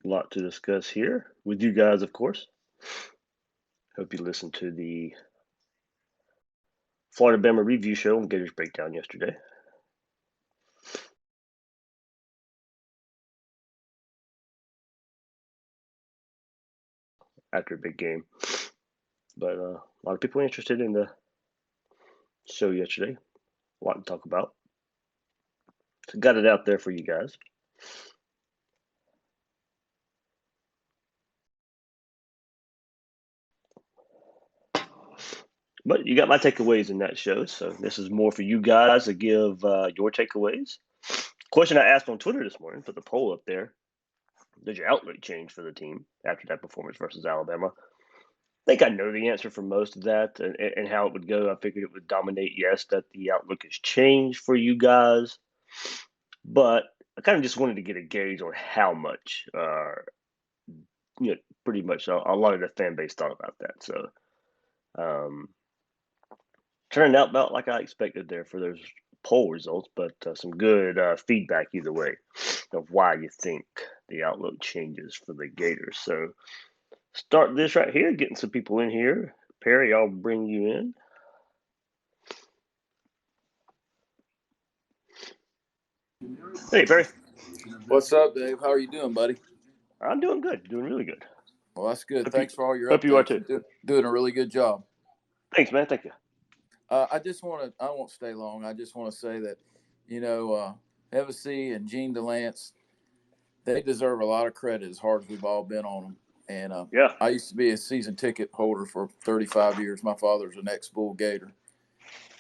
A lot to discuss here with you guys, of course. Hope you listened to the Florida Bama review show on Gators Breakdown yesterday after a big game. But a lot of people interested in the show yesterday. A lot to talk about. So got it out there for you guys. But you got my takeaways in that show, so this is more for you guys to give your takeaways. Question I asked on Twitter this morning, put the poll up there. Does your outlook change for the team after that performance versus Alabama? I think I know the answer for most of that and how it would go. I figured it would dominate, yes, that the outlook has changed for you guys. But I kind of just wanted to get a gauge on how much, pretty much a lot of the fan base thought about that. So um, turned out about like I expected there for those poll results, but some good feedback either way of why you think the outlook changes for the Gators. So start this right here, getting some people in here. Perry, I'll bring you in. Hey, Perry. What's up, Dave? How are you doing, buddy? I'm doing good, doing really good. Well, that's good. Hope you, Thanks for all your hope you are updates. too. You're doing a really good job. Thanks, man. Thank you. I won't stay long. I just want to say that, you know, Hevesy and Gene DeLance, they deserve a lot of credit as hard as we've all been on them. And Yeah. I used to be a season ticket holder for 35 years. My father's an ex-Bull Gator.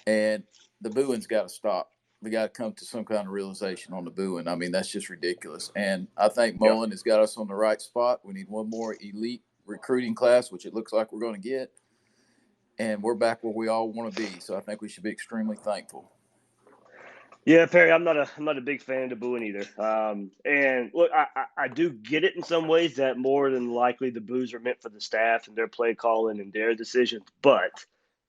And the booing's got to stop. We got to come to some kind of realization on the booing. I mean, that's just ridiculous. And I think Yeah. Mullen has got us on the right spot. We need one more elite recruiting class, which it looks like we're going to get. And we're back where we all want to be. So I think we should be extremely thankful. Yeah, Perry, I'm not a big fan of the booing either. And look, I do get it in some ways that more than likely the boos are meant for the staff and their play calling and their decisions, but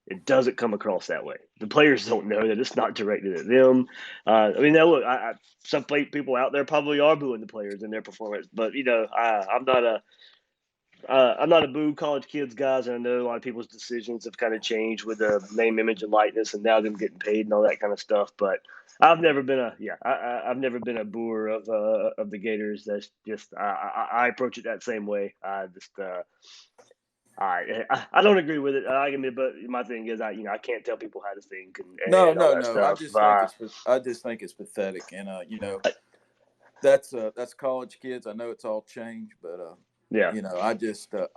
it doesn't come across that way. The players don't know that it's not directed at them. I mean, now look, some people out there probably are booing the players in their performance, but I'm not a boo college kids guys, and I know a lot of people's decisions have kind of changed with the name, image, and likeness, and now them getting paid and all that kind of stuff. But I've never been a booer of the Gators. That's just I approach it that same way. I don't agree with it. I admit, but my thing is I can't tell people how to think No, and all no, that no. stuff. I just think it's pathetic. And that's college kids. I know it's all changed, but Yeah.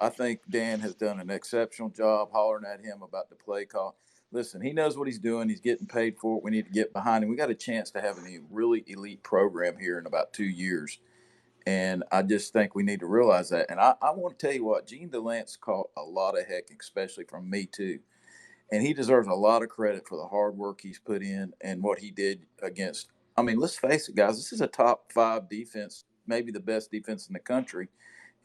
I think Dan has done an exceptional job hollering at him about the play call. Listen, he knows what he's doing. He's getting paid for it. We need to get behind him. We got a chance to have a really elite program here in about 2 years. And I just think we need to realize that. And I want to tell you what, Gene DeLance caught a lot of heck, especially from me too. And he deserves a lot of credit for the hard work he's put in and what he did against. I mean, let's face it, guys. This is a top 5 defense, maybe the best defense in the country,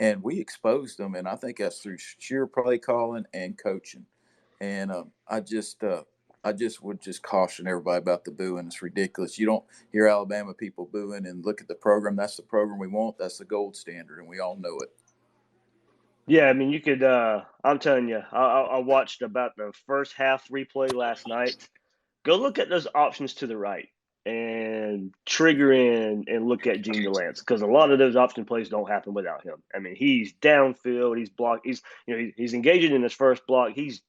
and we exposed them. And I think that's through sheer play calling and coaching. And I just would just caution everybody about the booing. It's ridiculous. You don't hear Alabama people booing, and look at the program. That's the program we want. That's the gold standard, and we all know it. Yeah, I mean, you could. I'm telling you, I watched about the first half replay last night. Go look at those options to the right and trigger in and look at Gene DeLance because a lot of those option plays don't happen without him. I mean, he's downfield, he's blocked, he's engaging in his first block. He's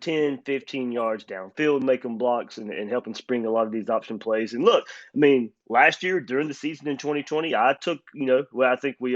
10, 15 yards downfield, making blocks and helping spring a lot of these option plays. And look, I mean, last year during the season in 2020, I took, I think we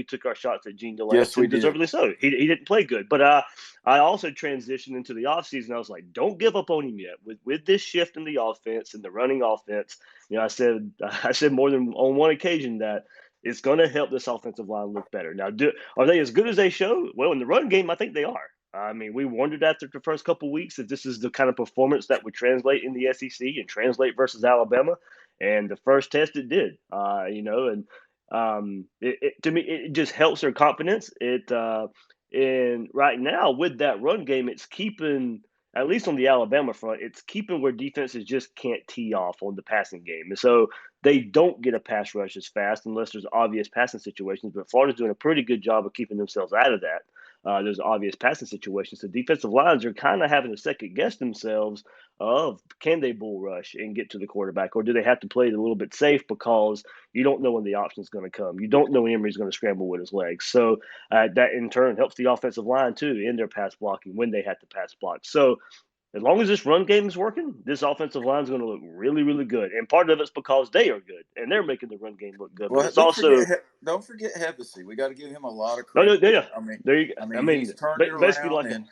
took our shots at Gene Yes, DeLance we and did. deservedly so. He didn't play good, but I also transitioned into the offseason. I was like, don't give up on him yet. With this shift in the offense and the running offense, I said more than on one occasion that it's going to help this offensive line look better. Now, are they as good as they show? Well, in the run game, I think they are. I mean, we wondered after the first couple of weeks if this is the kind of performance that would translate in the SEC and translate versus Alabama. And the first test it did, and to me, it just helps their confidence. And right now with that run game, it's keeping at least on the Alabama front, it's keeping where defenses just can't tee off on the passing game. And so they don't get a pass rush as fast unless there's obvious passing situations. But Florida's doing a pretty good job of keeping themselves out of that. There's obvious passing situations. So defensive lines are kind of having to second guess themselves of can they bull rush and get to the quarterback, or do they have to play it a little bit safe because you don't know when the option is going to come. You don't know when Emery's going to scramble with his legs. So that in turn helps the offensive line too in their pass blocking when they have to pass block. So as long as this run game is working, this offensive line is going to look really, really good. And part of it's because they are good and they're making the run game look good. But Well, it's also don't forget Hevesy. We got to give him a lot of no, no, credit. yeah. I mean, There you go. I I mean, mean, he's turned it basically around, like a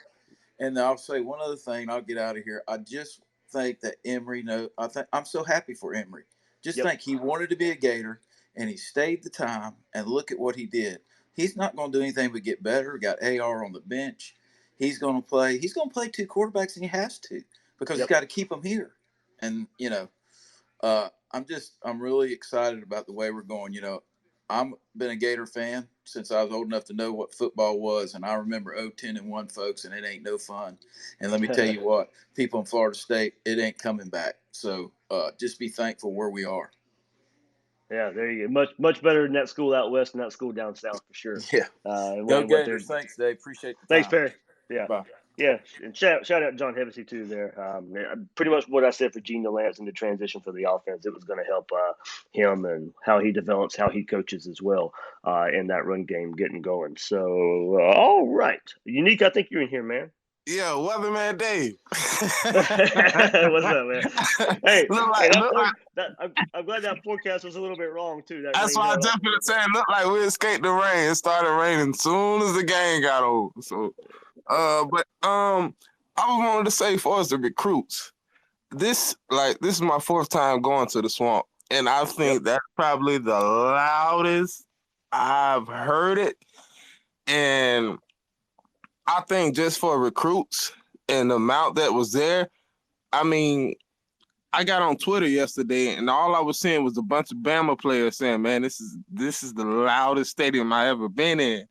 and I'll say one other thing. I'll get out of here. I just think that Emery. No, I think I'm so happy for Emery. Just yep, think he wanted to be a Gator, and he stayed the time. And look at what he did. He's not going to do anything but get better. Got AR on the bench. He's going to play. He's going to play two quarterbacks, and he has to because he's yep. got to keep them here. And I'm really excited about the way we're going. I'm been a Gator fan since I was old enough to know what football was, and I remember 0-10-1, folks, and it ain't no fun. And let me tell you what, people in Florida State, it ain't coming back. So just be thankful where we are. Yeah, there you go. Much better than that school out west and that school down south for sure. Yeah. Go And what they're Gators. Thanks, Dave. Appreciate the thanks, time. Perry. Yeah. Bye. Yeah, and shout out John Hevesy too there. Yeah, pretty much what I said for Gene Lance in the transition for the offense, it was going to help him and how he develops, how he coaches as well in that run game getting going. So, all right. Unique, I think you're in here, man. Yeah, Weatherman Dave. What's up, man? Hey, look like, I'm glad that forecast was a little bit wrong too. That's why I just been saying, look like we escaped the rain. It started raining as soon as the game got over. So, but I was wanted to say for us the recruits, this is my fourth time going to the swamp, and I think that's probably the loudest I've heard it, and I think just for recruits and the amount that was there, I mean, I got on Twitter yesterday and all I was seeing was a bunch of Bama players saying, man, this is the loudest stadium I ever been in.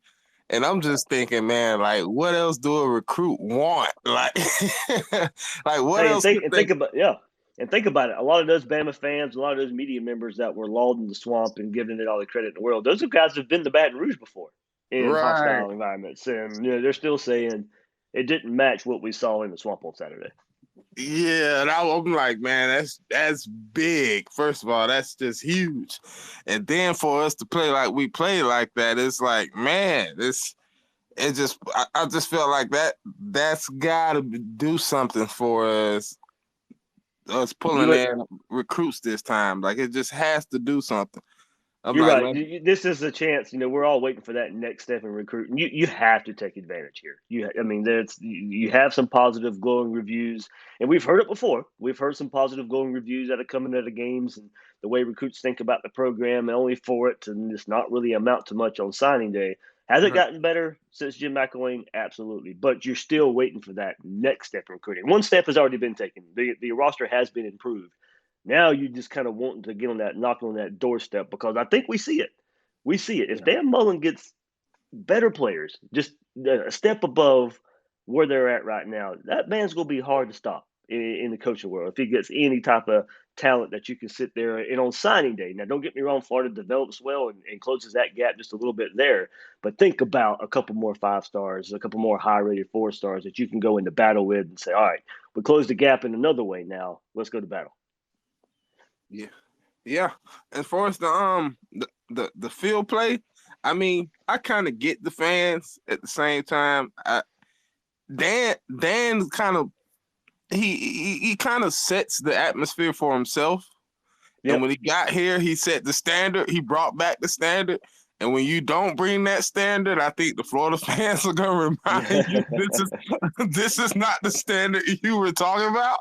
And I'm just thinking, man, like, what else do a recruit want? Like, like what else? Think about And think about it. A lot of those Bama fans, a lot of those media members that were lauding the swamp and giving it all the credit in the world, those are guys who've been to Baton Rouge before in hostile environments. And they're still saying it didn't match what we saw in the swamp on Saturday. Yeah, and I'm like, man, that's big. First of all, that's just huge. And then for us to play like we play like that, it's like, man, I just felt like that's gotta do something for us pulling in recruits this time. Like it just has to do something. You're right. Man, this is a chance. We're all waiting for that next step in recruiting. You have to take advantage here. You have some positive glowing reviews, and we've heard it before. We've heard some positive glowing reviews that are coming out of games and the way recruits think about the program, and only for it to just not really amount to much on signing day. Has it gotten better since Jim McElwain? Absolutely. But you're still waiting for that next step in recruiting. One step has already been taken. The roster has been improved. Now you just kind of wanting to get on that, knock on that doorstep because I think we see it. We see it. If Dan Mullen gets better players, just a step above where they're at right now, that man's going to be hard to stop in the coaching world. If he gets any type of talent that you can sit there and on signing day. Now, don't get me wrong, Florida develops well and closes that gap just a little bit there. But think about a couple more 5 stars, a couple more high-rated 4 stars that you can go into battle with and say, all right, we closed the gap in another way now. Let's go to battle. Yeah. As far as the field play, I mean, I kind of get the fans at the same time. Dan kind of he kind of sets the atmosphere for himself. Yep. And when he got here, he set the standard. He brought back the standard. And when you don't bring that standard, I think the Florida fans are gonna remind you this is not the standard you were talking about.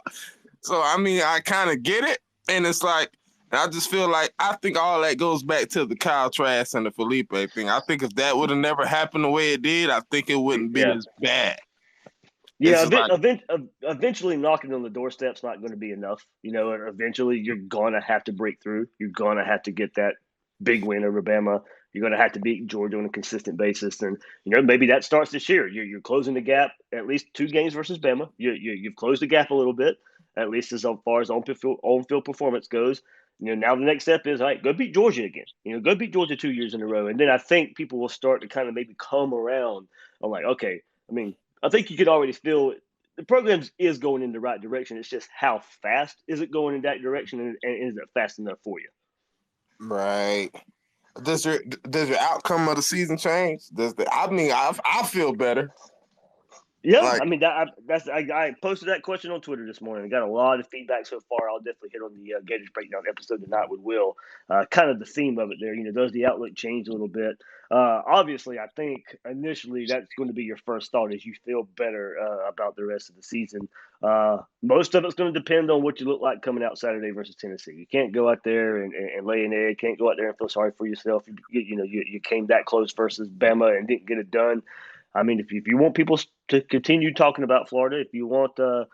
So I mean, I kind of get it. And it's like, I just feel like, I think all that goes back to the Kyle Trask and the Felipe thing. I think if that would have never happened the way it did, I think it wouldn't be as bad. Yeah, eventually knocking on the doorstep's not going to be enough. Eventually you're going to have to break through. You're going to have to get that big win over Bama. You're going to have to beat Georgia on a consistent basis, and maybe that starts this year. You're closing the gap at least 2 games versus Bama. You've closed the gap a little bit, at least as far as on-field performance goes. Now the next step is, all right, go beat Georgia again. Go beat Georgia 2 years in a row, and then I think people will start to kind of maybe come around. I'm like, okay, I think you could already feel the program is going in the right direction. It's just how fast is it going in that direction, and is it fast enough for you? Right. Does your outcome of the season change? I feel better. Yeah, I posted that question on Twitter this morning. I got a lot of feedback so far. I'll definitely hit on the Gators Breakdown episode tonight with Will. Kind of the theme of it there. Does the outlook change a little bit? Obviously, I think initially that's going to be your first thought is you feel better about the rest of the season. Most of it's going to depend on what you look like coming out Saturday versus Tennessee. You can't go out there and lay an egg. Can't go out there and feel sorry for yourself. You came that close versus Bama and didn't get it done. If you want people to continue talking about Florida, if you want to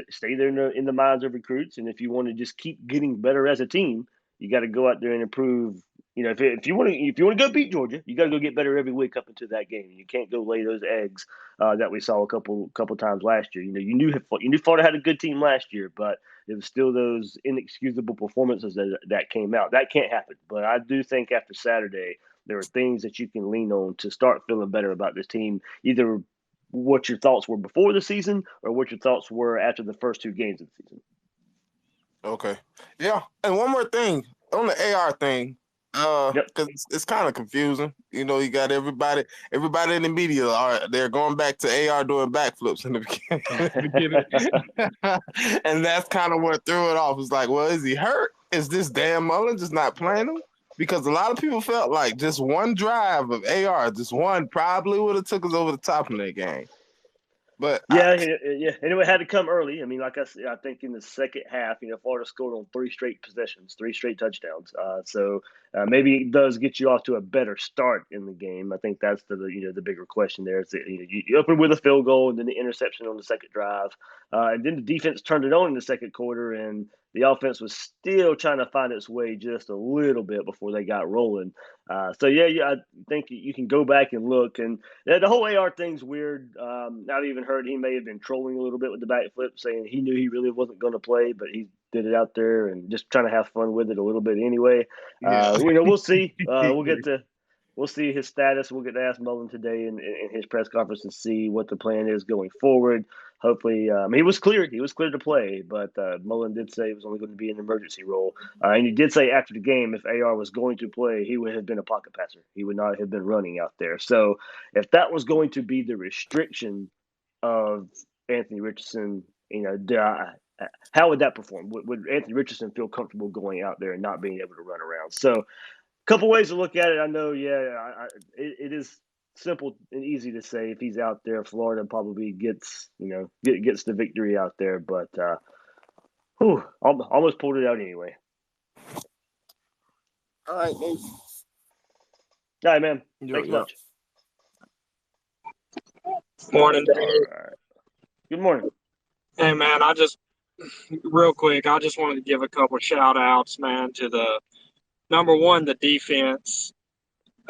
stay there in the minds of recruits, and if you want to just keep getting better as a team, you got to go out there and improve. If you want to go beat Georgia, you got to go get better every week up into that game. You can't go lay those eggs that we saw a couple times last year. You knew Florida had a good team last year, but it was still those inexcusable performances that came out. That can't happen. But I do think after Saturday, there are things that you can lean on to start feeling better about this team, either what your thoughts were before the season or what your thoughts were after the first 2 games of the season. Okay. Yeah. And one more thing on the AR thing, because it's kind of confusing. You got everybody in the media they're going back to AR doing backflips in the beginning. And that's kind of what threw it off. It's like, well, is he hurt? Is this Dan Mullen just not playing him? Because a lot of people felt like just one drive of AR, just one, probably would have took us over the top in that game. But yeah, and it had to come early. Like I said, I think in the second half, Florida scored on 3 straight possessions, 3 straight touchdowns. So maybe it does get you off to a better start in the game. I think that's the bigger question there. Is that, you open with a field goal and then the interception on the second drive, and then the defense turned it on in the second quarter, and the offense was still trying to find its way just a little bit before they got rolling. I think you can go back and look, and the whole AR thing's weird. I've even heard he may have been trolling a little bit with the backflip, saying he knew he really wasn't going to play, but he did it out there and just trying to have fun with it a little bit anyway. Yeah. We'll see. We'll see his status. We'll get to ask Mullen today in his press conference and see what the plan is going forward. Hopefully, he was cleared. He was cleared to play, but Mullen did say it was only going to be an emergency role. And he did say after the game, if AR was going to play, he would have been a pocket passer. He would not have been running out there. So if that was going to be the restriction of Anthony Richardson, how would that perform? Would Anthony Richardson feel comfortable going out there and not being able to run around? So a couple ways to look at it. I know, it is simple and easy to say if he's out there, Florida probably gets the victory out there, but almost pulled it out anyway. All right, Nate. All right, man. Thanks much. Morning, Dave. All right. Good morning. Hey, man, real quick, I just wanted to give a couple shout outs, man, to the number one, the defense.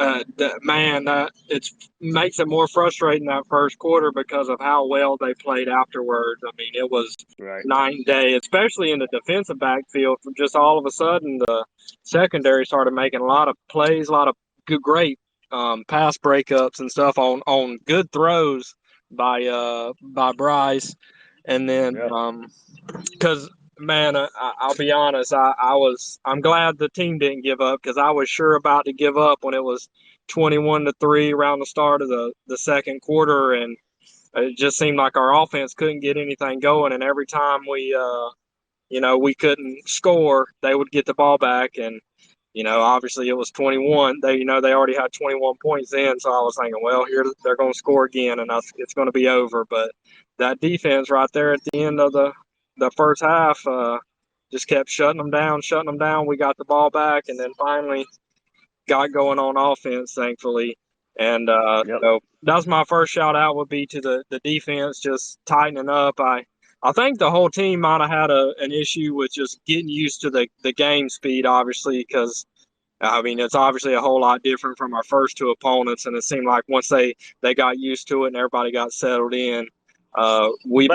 It makes it more frustrating that first quarter because of how well they played afterwards. It was night and day, especially in the defensive backfield. Just all of a sudden, the secondary started making a lot of plays, a lot of great pass breakups and stuff on good throws by Bryce. And then because man, I'll be honest. I'm glad the team didn't give up because I was sure about to give up when it was 21-3 around the start of the second quarter, and it just seemed like our offense couldn't get anything going. And every time we couldn't score, they would get the ball back, and obviously it was 21. They already had 21 points in, so I was thinking, well, here they're going to score again, and it's going to be over. But that defense right there at the end of the first half just kept shutting them down. We got the ball back, and then finally got going on offense, thankfully. And so that's my first shout out would be to the defense just tightening up. I think the whole team might have had an issue with just getting used to the game speed, obviously, because I mean, it's obviously a whole lot different from our first two opponents, and it seemed like once they got used to it and everybody got settled in, before you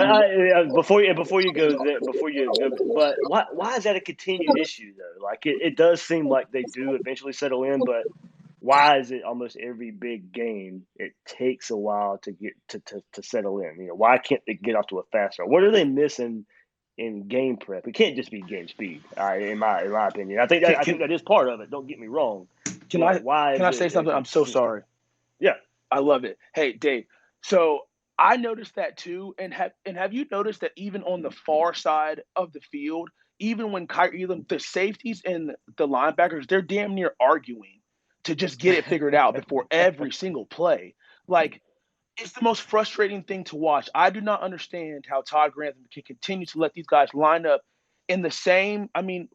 go there, but why is that a continued issue though? Like it does seem like they do eventually settle in, but why is it almost every big game it takes a while to get to settle in? You know, why can't they get off to a fast start? What are they missing in game prep? It can't just be game speed, in my opinion. I think that is part of it. Don't get me wrong. Can I say something? I'm so sorry. Yeah, I love it. Hey, Dave. So I noticed that too, and have you noticed that even on the far side of the field, even when the safeties and the linebackers, they're damn near arguing to just get it figured out before every single play. Like, it's the most frustrating thing to watch. I do not understand how Todd Grantham can continue to let these guys line up in the same. I mean,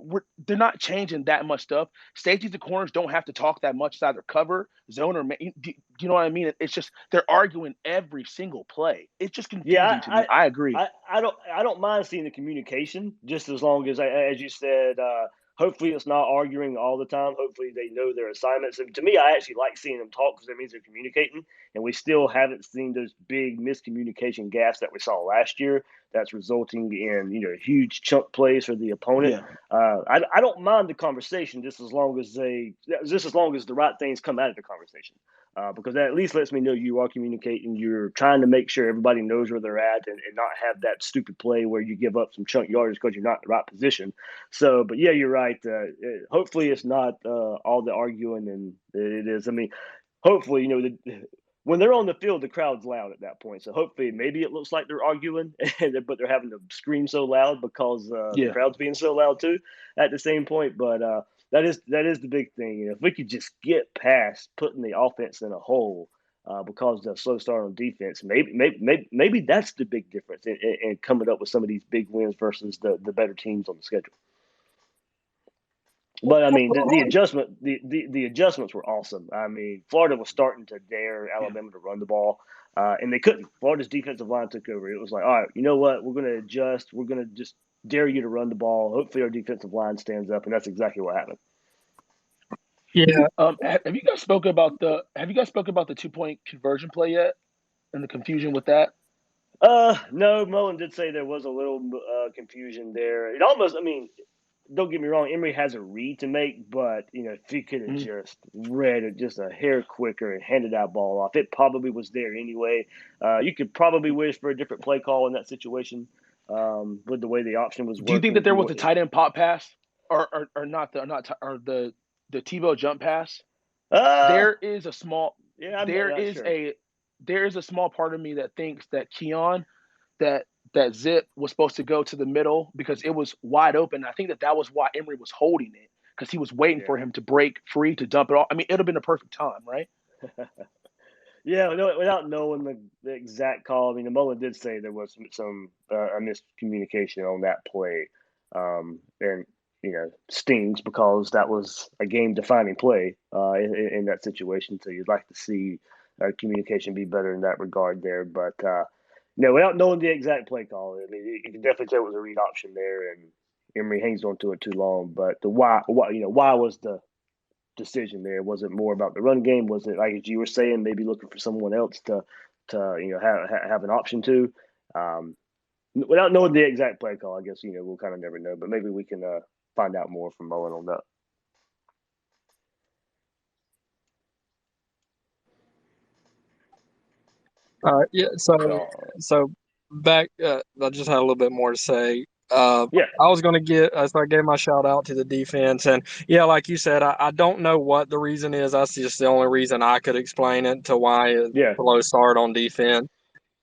they're not changing that much stuff. Safeties and corners don't have to talk that much. It's either cover, zone, or do you know what I mean? It's just they're arguing every single play. It's just confusing to me. I agree. I don't mind seeing the communication, just as long as you said. Hopefully, it's not arguing all the time. Hopefully, they know their assignments. And to me, I actually like seeing them talk because that means they're communicating. And we still haven't seen those big miscommunication gaps that we saw last year. That's resulting in huge chunk plays for the opponent. Yeah. I don't mind the conversation just as long as the right things come out of the conversation. Because that at least lets me know you are communicating. You're trying to make sure everybody knows where they're at and not have that stupid play where you give up some chunk yardage because you're not in the right position. So, but yeah, you're right. Hopefully it's not all the arguing, and it is. I mean, hopefully, when they're on the field, the crowd's loud at that point. So hopefully maybe it looks like they're arguing, but they're having to scream so loud because the crowd's being so loud too at the same point. But that is the big thing. If we could just get past putting the offense in a hole because of the slow start on defense, maybe that's the big difference in coming up with some of these big wins versus the better teams on the schedule. But I mean, the adjustments were awesome. I mean, Florida was starting to dare Alabama to run the ball, and they couldn't. Florida's defensive line took over. It was like, all right, you know what? We're going to adjust. We're going to just dare you to run the ball. Hopefully, our defensive line stands up, and that's exactly what happened. Yeah. Have you guys spoken about the 2-point conversion play yet, and the confusion with that? No. Mullen did say there was a little confusion there. It almost, I mean. Don't get me wrong, Emory has a read to make, but if he could have just read it just a hair quicker and handed that ball off, it probably was there anyway. You could probably wish for a different play call in that situation with the way the option was working. Do you think that there was a tight end pop pass or the Tebow jump pass? There is a small there is a small part of me that thinks that Keon that zip was supposed to go to the middle because it was wide open. I think that was why Emory was holding it, because he was waiting for him to break free to dump it off. I mean, it would have been a perfect time, right? Yeah, without knowing the exact call. I mean, the Mullen did say there was some miscommunication on that play, and stings because that was a game-defining play in that situation. So you'd like to see communication be better in that regard there, but. No, without knowing the exact play call, I mean, you can definitely tell it was a read option there, and Emory hangs on to it too long. But the why was the decision there? Was it more about the run game? Was it, like as you were saying, maybe looking for someone else to have an option to? Without knowing the exact play call, I guess we'll kind of never know. But maybe we can find out more from Mullen on that. Yeah. So back, I just had a little bit more to say. I was going to I gave my shout out to the defense, and like you said, I don't know what the reason is. That's just the only reason I could explain it to why it's a slow start on defense.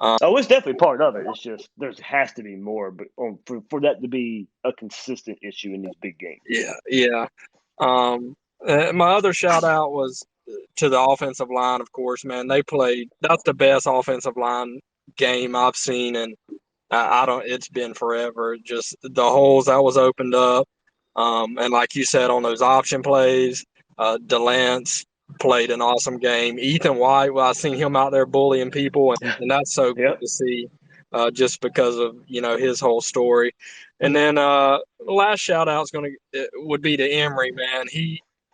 It's definitely part of it. It's just there has to be more, but for that to be a consistent issue in these big games. Yeah. My other shout out was to the offensive line, of course, man. They played. That's the best offensive line game I've seen, and it's been forever. Just the holes that was opened up, and like you said on those option plays, DeLance played an awesome game. Ethan White, I seen him out there bullying people, and that's so good to see, just because of his whole story. And then last shout out would be to Emory, man.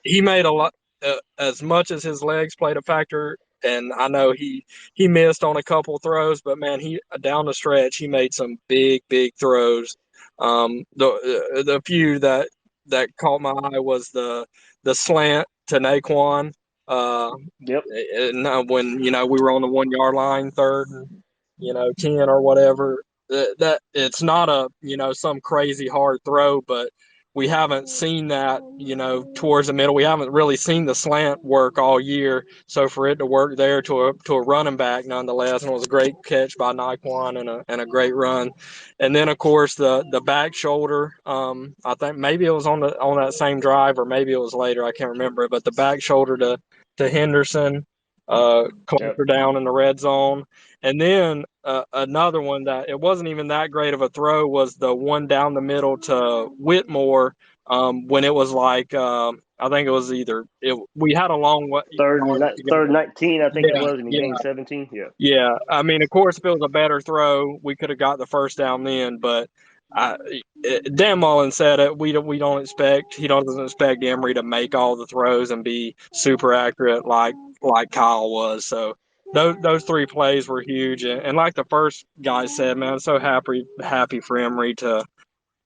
he made a lot, as much as his legs played a factor. And I know he missed on a couple throws, but man, he down the stretch he made some big throws. The few that caught my eye was the slant to Naquan. Yep. When we were on the 1 yard line, 3rd and 10 or whatever. That it's not a some crazy hard throw, but we haven't seen that towards the middle. We haven't really seen the slant work all year. So for it to work there to a running back nonetheless, and it was a great catch by Naquan and a great run. And then of course the back shoulder. I think maybe it was on that same drive or maybe it was later. I can't remember. But the back shoulder to Henderson, closer down in the red zone. And then another one that it wasn't even that great of a throw was the one down the middle to Whitmore when it was like I think it was we had a long way. Third 19, I think it was, and he gained 17. Yeah. Yeah. I mean, of course, if it was a better throw, we could have got the first down then. But Dan Mullen said it. He doesn't expect Emory to make all the throws and be super accurate like Kyle was. So those 3 plays were huge, and like the first guy said, man, I'm so happy for Emory to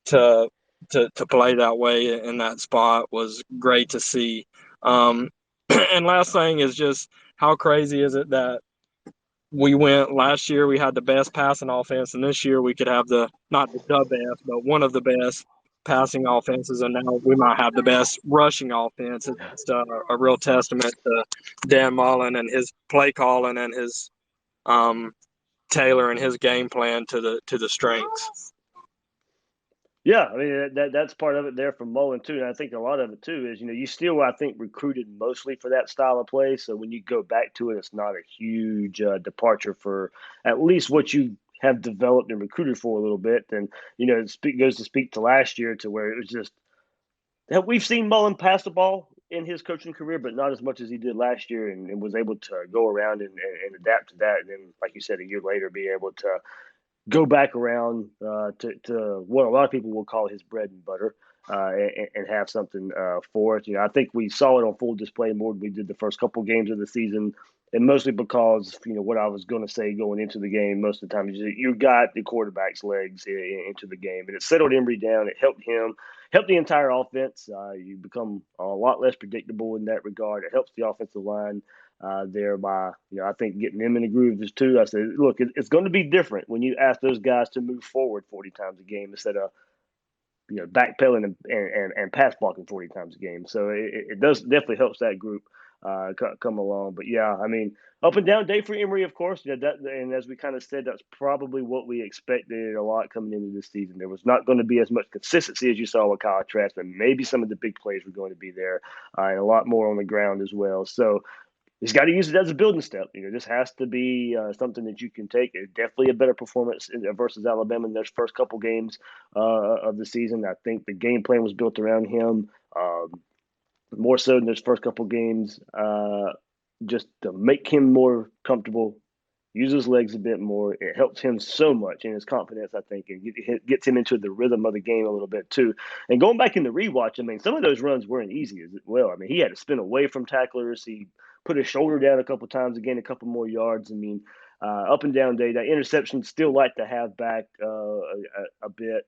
play that way in that spot. Was great to see. And last thing is just how crazy is it that we went last year, we had the best passing offense, and this year we could have not the best, but one of the best passing offenses, and now we might have the best rushing offense. It's a real testament to Dan Mullen and his play calling and his Taylor and his game plan to the strengths. Yeah, I mean that's part of it there from Mullen too, and I think a lot of it too is you still I think recruited mostly for that style of play. So when you go back to it, it's not a huge departure for at least what you have developed and recruited for a little bit. And it goes to speak to last year to where it was just we've seen Mullen pass the ball in his coaching career, but not as much as he did last year, and was able to go around and adapt to that. And then, like you said, a year later, be able to go back around to what a lot of people will call his bread and butter, and have something for it. I think we saw it on full display more than we did the first couple games of the season, and mostly because what I was going to say going into the game. Most of the time, you got the quarterback's legs into the game, and it settled Emory down. It helped him, helped the entire offense. You become a lot less predictable in that regard. It helps the offensive line. Thereby, I think getting them in the grooves too. I said, look, it's going to be different when you ask those guys to move forward 40 times a game instead of backpedaling and pass blocking 40 times a game. So it does definitely helps that group come along. But yeah, I mean, up and down day for Emory, of course. And as we kind of said, that's probably what we expected a lot coming into this season. There was not going to be as much consistency as you saw with Kyle Trask, but maybe some of the big plays were going to be there, and a lot more on the ground as well. So he's got to use it as a building step. This has to be something that you can take. It's definitely a better performance versus Alabama in those first couple games of the season. I think the game plan was built around him more so in those first couple games, just to make him more comfortable, use his legs a bit more. It helps him so much in his confidence, I think, and gets him into the rhythm of the game a little bit too. And going back in the rewatch, I mean, some of those runs weren't easy as well. I mean, he had to spin away from tacklers. He put his shoulder down a couple times to gain a couple more yards. I mean, up and down day, that interception still like to have back a bit.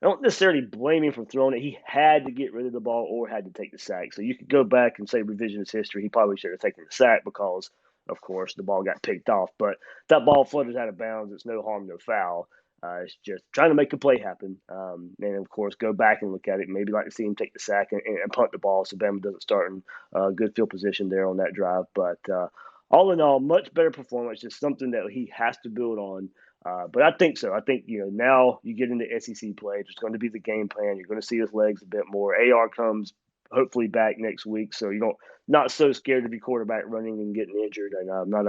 I don't necessarily blame him for throwing it. He had to get rid of the ball or had to take the sack. So you could go back and say revisionist history. He probably should have taken the sack because, of course, the ball got picked off. But that ball flutters out of bounds. It's no harm, no foul. It's just trying to make a play happen. And, of course, go back and look at it. Maybe like to see him take the sack and punt the ball so Bama doesn't start in good field position there on that drive. But all in all, much better performance. Just something that he has to build on. But I think so. I think, now you get into SEC play. There's going to be the game plan. You're going to see his legs a bit more. AR comes hopefully back next week. So not so scared to be quarterback running and getting injured. And I'm not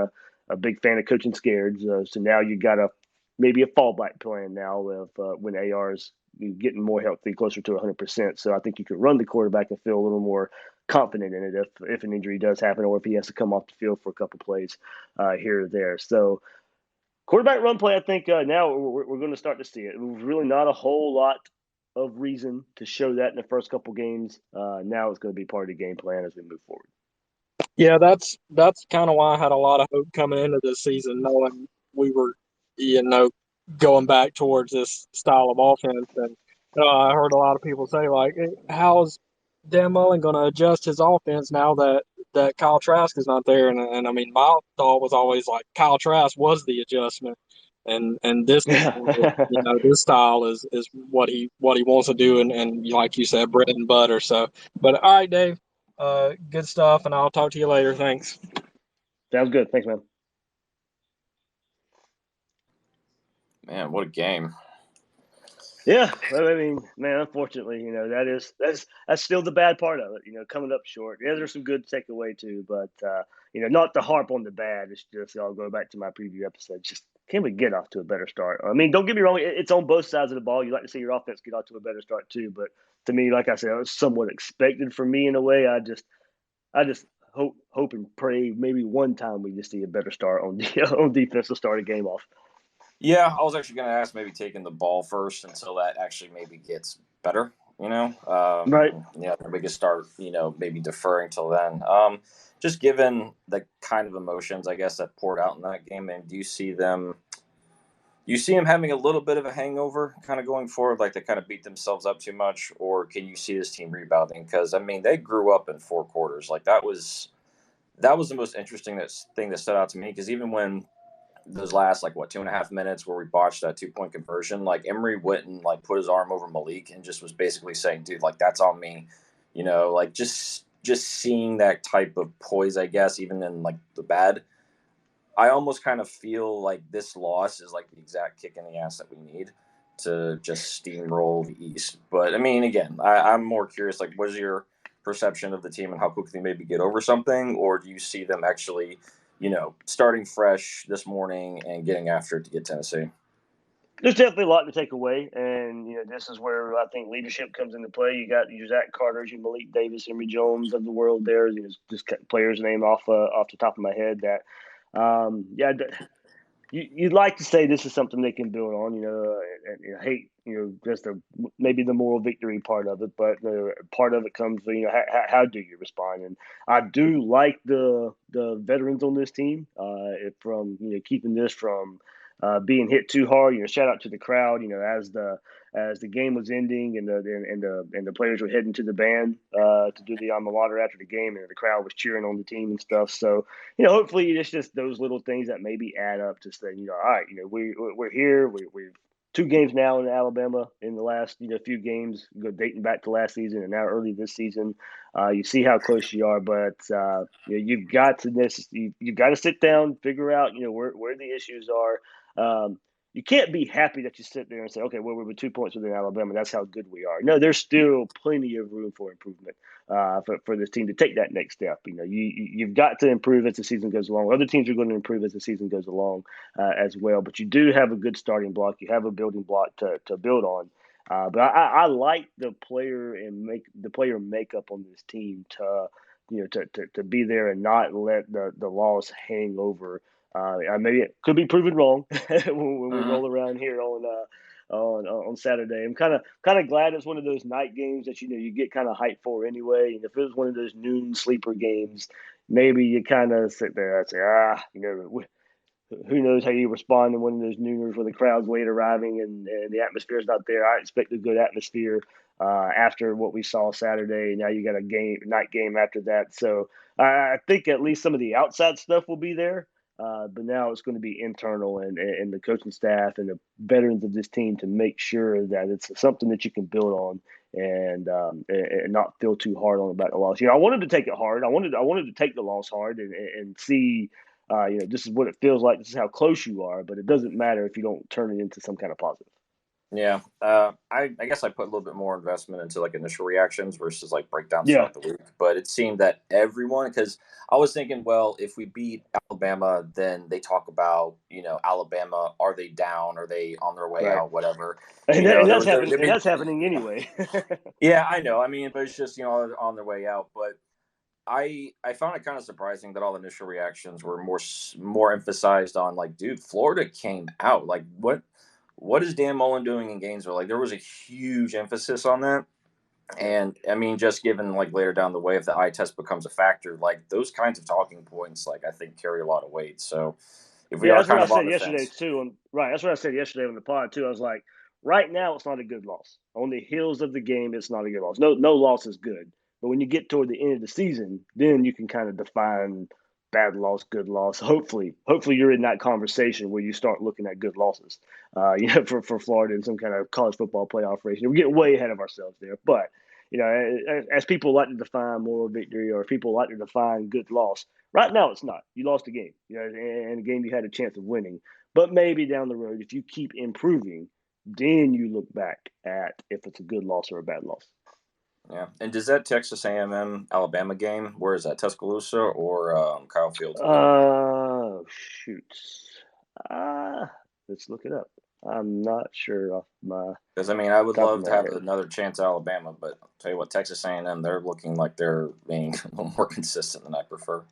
a big fan of coaching scared. So now you got maybe a fallback plan now when AR is getting more healthy, closer to 100%. So I think you could run the quarterback and feel a little more confident in it if an injury does happen or if he has to come off the field for a couple plays here or there. So quarterback run play, I think now we're going to start to see it. It was really not a whole lot of reason to show that in the first couple games. Now it's going to be part of the game plan as we move forward. Yeah, that's kind of why I had a lot of hope coming into this season, knowing we were, going back towards this style of offense. And I heard a lot of people say, like, how's Dan Mullen going to adjust his offense now that Kyle Trask is not there? And I mean, my thought was always like Kyle Trask was the adjustment, and this this style is what he wants to do, and like you said, bread and butter. So, but all right, Dave. Good stuff, and I'll talk to you later. Thanks. Sounds good. Thanks, man. Man, what a game. Yeah, well, I mean, man, unfortunately, that's still the bad part of it. Coming up short. Yeah, there's some good takeaway too, but not to harp on the bad. It's just I'll go back to my preview episode. Just can we get off to a better start? I mean, don't get me wrong. It's on both sides of the ball. You like to see your offense get off to a better start too, but to me, like I said, it was somewhat expected for me in a way. I just hope and pray maybe one time we just see a better start on on defense to start a game off. Yeah, I was actually going to ask maybe taking the ball first until that actually maybe gets better, Right. Yeah, we could start, maybe deferring till then. Just given the kind of emotions, I guess, that poured out in that game, and do you see them having a little bit of a hangover kind of going forward, like they kind of beat themselves up too much, or can you see this team rebounding? Because, I mean, they grew up in 4 quarters. Like, that was the most interesting thing that stood out to me, because even when those last 2.5 minutes where we botched that 2-point conversion, like Emery wouldn't put his arm over Malik and just was basically saying, dude, that's on me, just seeing that type of poise, I guess, even in the bad. I almost kind of feel like this loss is the exact kick in the ass that we need to just steamroll the East. But I mean, again, I'm more curious, what is your perception of the team and how quickly maybe get over something, or do you see them actually starting fresh this morning and getting after it to get Tennessee? There's definitely a lot to take away, and this is where I think leadership comes into play. You got your Zach Carter's, your Malik Davis, Emory Jones of the world. There, just cut players' name off the top of my head. That, you'd like to say this is something they can build on. And I hate just maybe the moral victory part of it, but part of it comes how do you respond? And I do like the veterans on this team from keeping this from being hit too hard. Shout out to the crowd. As the game was ending and the players were heading to the band to do the alma mater after the game, and the crowd was cheering on the team and stuff. So hopefully it's just those little things that maybe add up to say all right, we're here. We've 2 games now in Alabama in the last few games, dating back to last season and now early this season. You see how close you are, but you've got to sit down, figure out where the issues are. You can't be happy that you sit there and say, okay, well, we were 2 points within Alabama. That's how good we are. No, there's still plenty of room for improvement for this team to take that next step. You've got to improve as the season goes along. Other teams are going to improve as the season goes along as well. But you do have a good starting block. You have a building block to build on. But I like the player makeup on this team to be there and not let the loss hang over. Maybe it could be proven wrong when we roll around here on Saturday. I'm kind of glad it's one of those night games that you get kind of hyped for anyway. And if it was one of those noon sleeper games, maybe you kind of sit there and say, who knows how you respond to one of those nooners where the crowd's late arriving and the atmosphere's not there. I expect a good atmosphere after what we saw Saturday. Now you got a night game after that. So I think at least some of the outside stuff will be there. But now it's going to be internal and the coaching staff and the veterans of this team to make sure that it's something that you can build on and not feel too hard on about the loss. I wanted to take it hard. I wanted to take the loss hard and see. This is what it feels like. This is how close you are, but it doesn't matter if you don't turn it into some kind of positive. Yeah. I guess I put a little bit more investment into initial reactions versus breakdowns throughout the week. But it seemed that everyone, because I was thinking, well, if we beat Alabama, then they talk about, Alabama, are they down? Are they on their way out? Whatever. And that's happening anyway. Yeah, I know. I mean, but it's just, on their way out. But I found it kind of surprising that all initial reactions were more emphasized on dude, Florida came out. what is Dan Mullen doing in Gainesville? Like, there was a huge emphasis on that. And I mean, just given like later down the way, if the eye test becomes a factor, like those kinds of talking points, like I think carry a lot of weight. So if we Yeah, are that's what kind I of on said the yesterday fence, too. Right, that's what I said yesterday on the pod too. I was like, right now it's not a good loss. On the heels of the game, it's not a good loss. No loss is good. But when you get toward the end of the season, then you can kind of define bad loss, good loss. Hopefully you're in that conversation where you start looking at good losses. For Florida in some kind of college football playoff race. We're getting way ahead of ourselves there, but. As people like to define moral victory or people like to define good loss, right now it's not. You lost a game, and a game you had a chance of winning. But maybe down the road, if you keep improving, then you look back at if it's a good loss or a bad loss. yeah. And does that Texas A&M Alabama game? Where is that? Tuscaloosa or Kyle Field? Shoot. Let's look it up. I'm not sure off my. Because I mean, I would top of love my to have head. another chance at Alabama, but I'll tell you what, Texas A&M, they're looking like they're being a little more consistent than I prefer.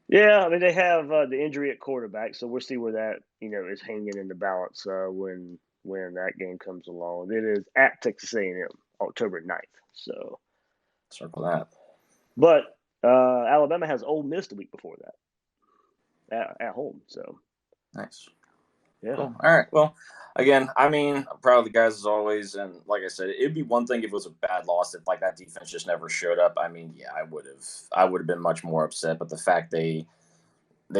Yeah, I mean they have the injury at quarterback, so we'll see where that is hanging in the balance when that game comes along. It is at Texas A&M, October 9th. So Circle that. But Alabama has Ole Miss the week before that at home. So nice. Yeah. Cool. All right. Well, again, I mean, I'm proud of the guys as always, and like I said, it'd be one thing if it was a bad loss, if like that defense just never showed up. I mean, yeah, I would have been much more upset. But the fact they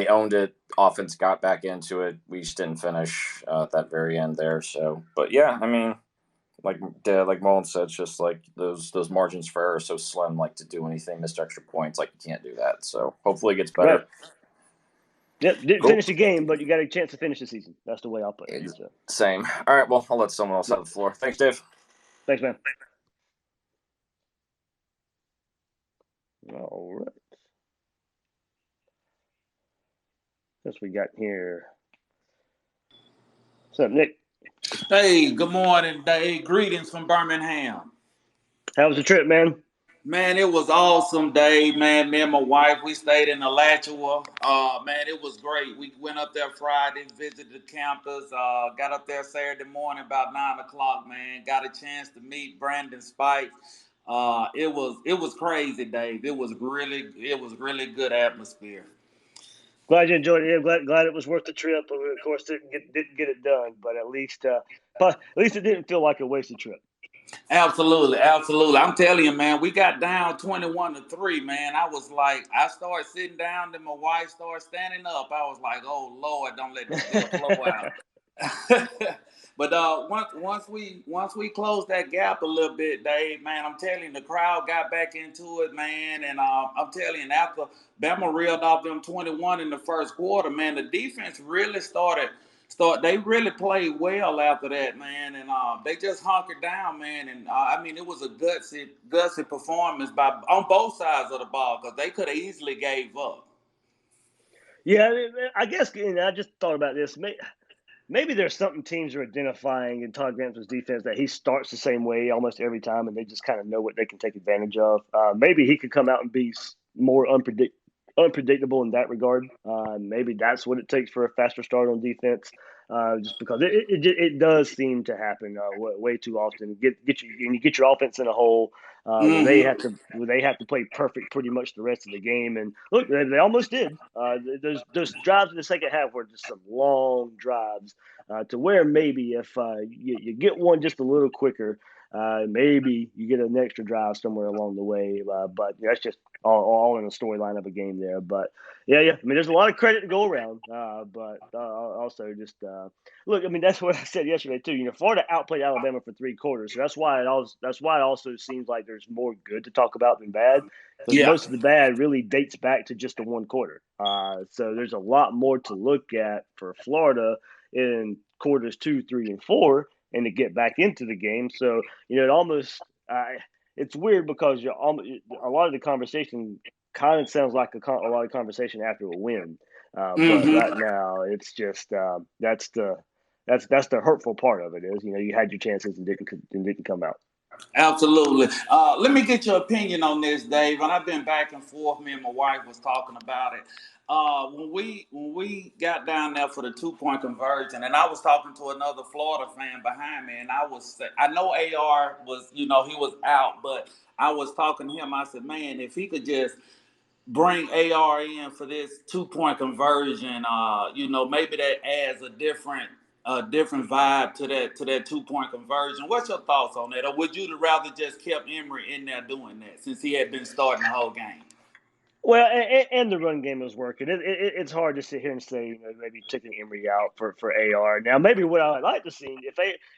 owned it, offense got back into it, we just didn't finish at that very end there. So, but yeah, I mean, like Mullen said, it's just like those margins for error are so slim. Like to do anything, missed extra points, like you can't do that. So hopefully it gets better. Right. Yep, didn't Cool. finish the game, but you got a chance to finish the season. That's the way I'll put it. So. Same. All right, well, I'll let someone else have the floor. Thanks, Dave. Thanks, man. All right. Since we got here. What's up, Nick? Hey, good morning, Dave. Greetings from Birmingham. How was the trip, man? Man, it was awesome, Dave. Man, me and my wife, we stayed in Alachua. Man, it was great. We went up there Friday, visited the campus. Got up there Saturday morning about 9:00. Man, got a chance to meet Brandon Spike. It was crazy, Dave. It was really good atmosphere. Glad you enjoyed it. Yeah, glad it was worth the trip. But we, of course, didn't get it done. But at least it didn't feel like a wasted trip. Absolutely. I'm telling you, man, we got down 21-3, man. I was like, I started sitting down, then my wife started standing up. I was like, oh Lord, don't let this bill flow out. But once we closed that gap a little bit, Dave, man, I'm telling you, the crowd got back into it, man. And I'm telling you, after Bama reeled off them 21 in the first quarter, man, the defense really they really played well after that, man, and they just hunkered down, man. And I mean, it was a gutsy performance on both sides of the ball because they could have easily gave up. Yeah, I guess. And I just thought about this. Maybe there's something teams are identifying in Todd Grantham's defense that he starts the same way almost every time, and they just kind of know what they can take advantage of. Maybe he could come out and be more unpredictable in that regard. Maybe that's what it takes for a faster start on defense. Just because it does seem to happen way too often. You get your offense in a hole where they have to play perfect pretty much the rest of the game. And look, they almost did. Those drives in the second half were just some long drives to where maybe if you get one just a little quicker, maybe you get an extra drive somewhere along the way. But that's just all in the storyline of a game there. But yeah. I mean, there's a lot of credit to go around. But also just look. I mean, that's what I said yesterday too. Florida outplayed Alabama for 3 quarters, so that's why it also seems like there's more good to talk about than bad. Because most of the bad really dates back to just the 1 quarter. So there's a lot more to look at for Florida in quarters 2, 3, and 4, and to get back into the game. So it almost it's weird because a lot of the conversation kind of sounds like a lot of conversation after a win, but right now it's just that's the hurtful part of it is you had your chances and didn't come out. Absolutely. Let me get your opinion on this, Dave. And I've been back and forth. Me and my wife was talking about it. When we got down there for the 2-point conversion, and I was talking to another Florida fan behind me, and I know AR was, he was out, but I was talking to him. I said, man, if he could just bring AR in for this 2-point conversion, maybe that adds a different vibe to that 2-point conversion. What's your thoughts on that? Or would you rather just kept Emory in there doing that since he had been starting the whole game? Well, and the run game was working. It's hard to sit here and say, maybe taking Emory out for AR. Now, maybe what I would like to see,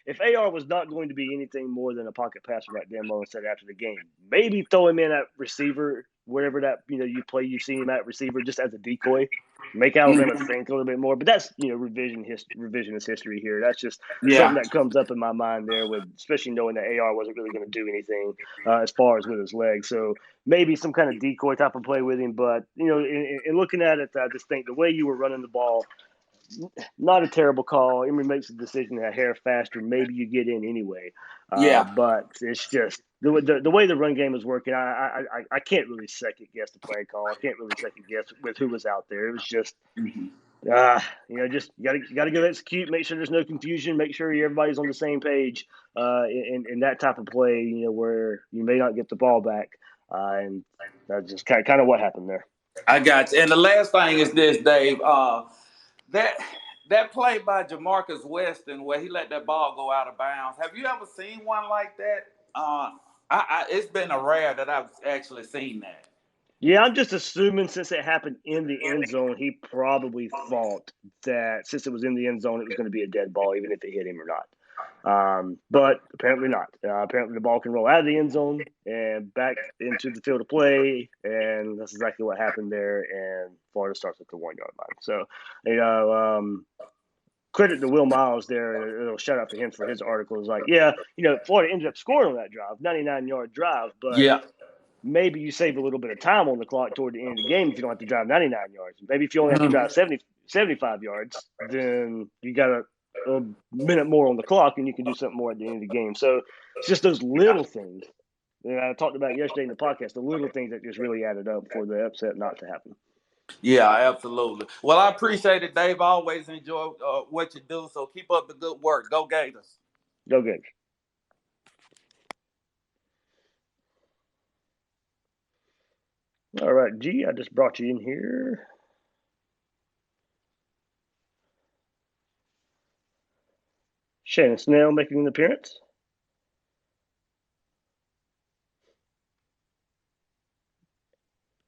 if AR was not going to be anything more than a pocket passer, like Dan Mullen said after the game, maybe throw him in at receiver, wherever that you see him at receiver, just as a decoy. Make Alabama think a little bit more, but that's revisionist history here. That's just something that comes up in my mind there, with especially knowing that AR wasn't really going to do anything as far as with his legs. So maybe some kind of decoy type of play with him. But in looking at it, I just think the way you were running the ball, not a terrible call. Emory makes a decision a hair faster. Maybe you get in anyway. But it's just the way the run game was working. I can't really second guess the play call. I can't really second guess with who was out there. It was just, just you got to go execute. Make sure there's no confusion. Make sure everybody's on the same page. In that type of play, where you may not get the ball back. And that's just kind of what happened there. I got you. And the last thing is this, Dave. That play by Jamarcus Weston where he let that ball go out of bounds. Have you ever seen one like that? It's been a rare that I've actually seen that. Yeah, I'm just assuming since it happened in the end zone, he probably thought that since it was in the end zone, it was going to be a dead ball, even if it hit him or not. But apparently not. Apparently the ball can roll out of the end zone and back into the field of play, and that's exactly what happened there. And Florida starts at the 1-yard line. So, credit to Will Miles there, and a shout out to him for his article. It's like, Florida ended up scoring on that drive, 99-yard drive, but maybe you save a little bit of time on the clock toward the end of the game if you don't have to drive 99 yards. Maybe if you only have to drive 75 yards, then you got a minute more on the clock and you can do something more at the end of the game. So it's just those little things that I talked about yesterday in the podcast, the little things that just really added up for the upset not to happen. Yeah, absolutely. Well, I appreciate it, Dave. I always enjoy what you do, so keep up the good work. Go Gators. Go Gators. All right, G, I just brought you in here. Shannon Snell making an appearance.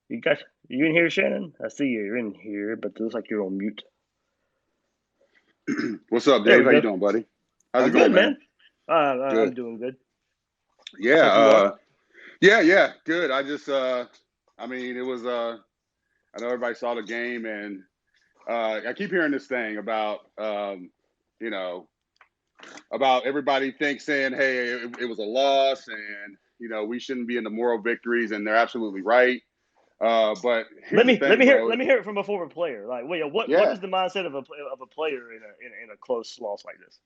You in here, Shannon? I see you're in here, but it looks like you're on mute. What's up, Dave? How you doing, buddy? How's it going, man? I'm doing good. Yeah, good. I just, it was, I know everybody saw the game, and I keep hearing this thing about, about everybody saying, hey, it was a loss, and we shouldn't be in the moral victories, and they're absolutely right. But let me hear it from a former player. Like, what is the mindset of a player in a close loss like this?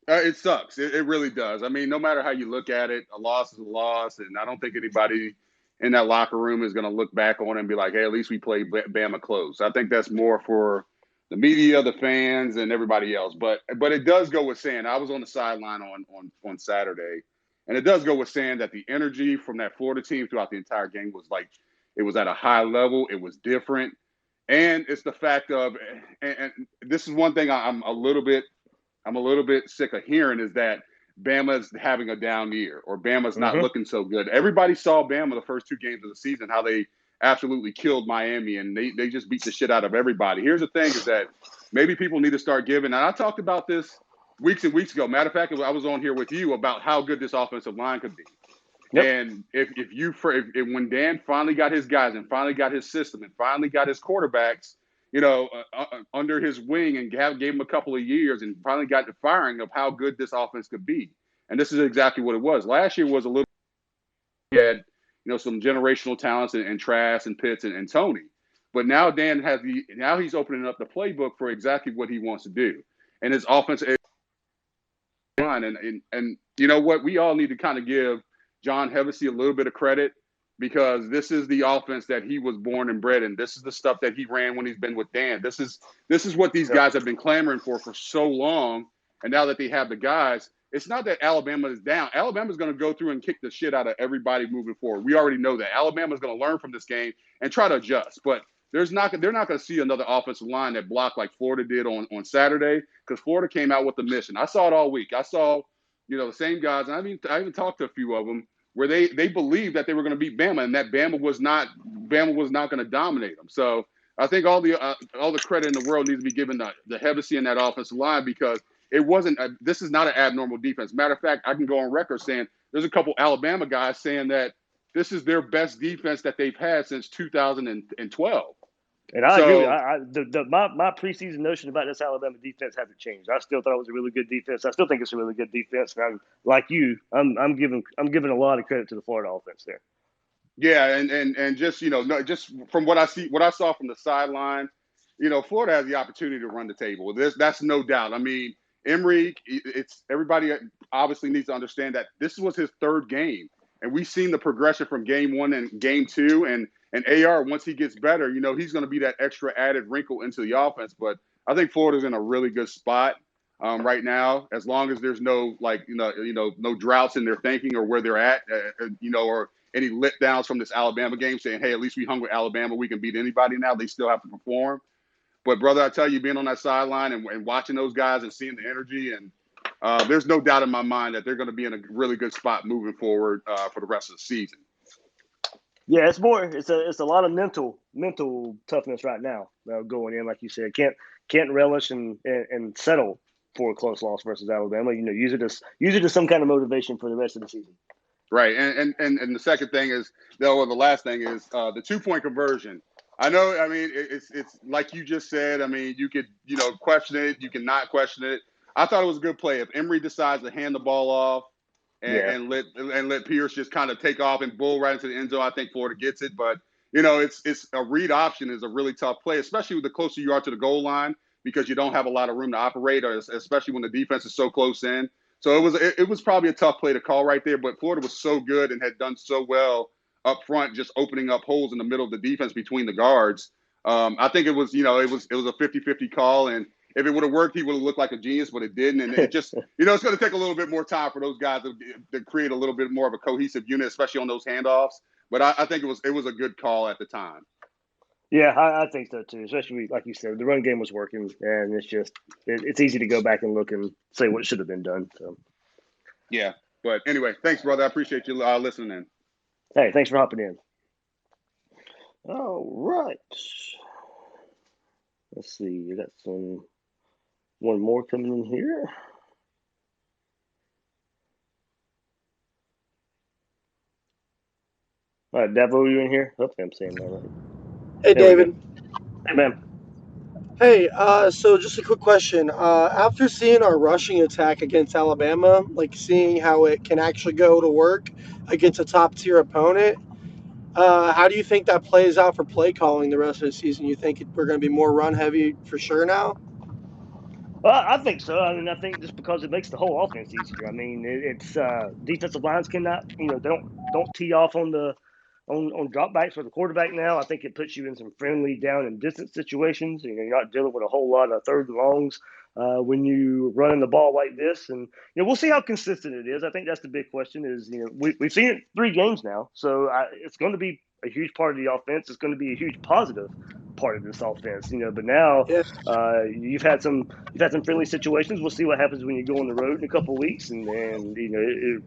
It sucks. It really does. I mean, no matter how you look at it, a loss is a loss, and I don't think anybody in that locker room is going to look back on it and be like, hey, at least we played Bama close. I think that's more for the media, the fans, and everybody else. But it does go with saying, I was on the sideline on Saturday, and it does go with saying that the energy from that Florida team throughout the entire game was like, it was at a high level. It was different. And it's the fact of, and this is one thing I'm a little bit sick of hearing, is that Bama's having a down year, or Bama's not looking so good. Everybody saw Bama the first 2 games of the season, how they absolutely killed Miami, and they just beat the shit out of everybody. Here's the thing, is that maybe people need to start giving, and I talked about this weeks and weeks ago. Matter of fact, I was on here with you about how good this offensive line could be. Yep. And if when Dan finally got his guys and finally got his system and finally got his quarterbacks, under his wing, and gave him a couple of years, and finally got the firing of how good this offense could be. And this is exactly what it was. Last year was a little, he had, some generational talents and Trask and Pitts and Tony. But now Dan now he's opening up the playbook for exactly what he wants to do. And his offense line line. And you know what? We all need to kind of give John Hevesy a little bit of credit, because this is the offense that he was born and bred in. This is the stuff that he ran when he's been with Dan. This is what these guys have been clamoring for so long. And now that they have the guys, it's not that Alabama is down. Alabama's going to go through and kick the shit out of everybody moving forward. We already know that. Alabama's going to learn from this game and try to adjust. But they're not going to see another offensive line that blocked like Florida did on Saturday, because Florida came out with a mission. I saw it all week. I saw, the same guys, and I even talked to a few of them, where they believed that they were going to beat Bama, and that Bama was not going to dominate them. So I think all the credit in the world needs to be given the Hevesy in that offensive line, because this is not an abnormal defense. Matter of fact, I can go on record saying there's a couple Alabama guys saying that this is their best defense that they've had since 2012. And I agree. My preseason notion about this Alabama defense hasn't changed. I still thought it was a really good defense. I still think it's a really good defense. And like you, I'm giving a lot of credit to the Florida offense there. Yeah, and just just from what I saw from the sideline, Florida has the opportunity to run the table. That's no doubt. I mean, Emory, everybody obviously needs to understand that this was his third game, and we've seen the progression from game 1 and game 2, and AR, once he gets better, he's going to be that extra added wrinkle into the offense. But I think Florida's in a really good spot right now, as long as there's no no droughts in their thinking or where they're at, or any let downs from this Alabama game saying, hey, at least we hung with Alabama, we can beat anybody now. They still have to perform. But, brother, I tell you, being on that sideline and watching those guys and seeing the energy, and there's no doubt in my mind that they're going to be in a really good spot moving forward for the rest of the season. Yeah, it's a lot of mental toughness right now going in, like you said. Can't relish and settle for a close loss versus Alabama. Use it as some kind of motivation for the rest of the season. Right, and the second thing is, the last thing is the 2-point conversion. I know. I mean, it's like you just said. I mean, you could question it, you can not question it. I thought it was a good play. If Emory decides to hand the ball off and let Pierce just kind of take off and bull right into the end zone, I think Florida gets it. But it's a read option is a really tough play, especially the closer you are to the goal line, because you don't have a lot of room to operate, or especially when the defense is so close in. So it was probably a tough play to call right there. But Florida was so good and had done so well up front, just opening up holes in the middle of the defense between the guards. I think it was a 50-50 call, and if it would have worked, he would have looked like a genius, but it didn't. And it just, it's going to take a little bit more time for those guys to create a little bit more of a cohesive unit, especially on those handoffs. But I think it was a good call at the time. Yeah, I think so too. Especially like you said, the run game was working, and it's easy to go back and look and say what should have been done. So. Yeah, but anyway, thanks, brother. I appreciate you listening in. Hey, thanks for hopping in. All right. Let's see. We got one more coming in here. All right, Davo, you in here? Hopefully I'm saying that right. Hey, David. Hey, man. Hey, so just a quick question. After seeing our rushing attack against Alabama, like seeing how it can actually go to work against a top-tier opponent, how do you think that plays out for play calling the rest of the season? You think we're going to be more run-heavy for sure now? Well, I think so. I mean, I think just because it makes the whole offense easier. I mean, it's defensive lines cannot, they don't tee off on dropbacks for the quarterback now. I think it puts you in some friendly down and distance situations. You're not dealing with a whole lot of third and longs when you running the ball like this. And we'll see how consistent it is. I think that's the big question. Is we've seen it 3 games now, so it's going to be a huge part of the offense. It's going to be a huge positive part of this offense. But now you've had some friendly situations. We'll see what happens when you go on the road in a couple of weeks, and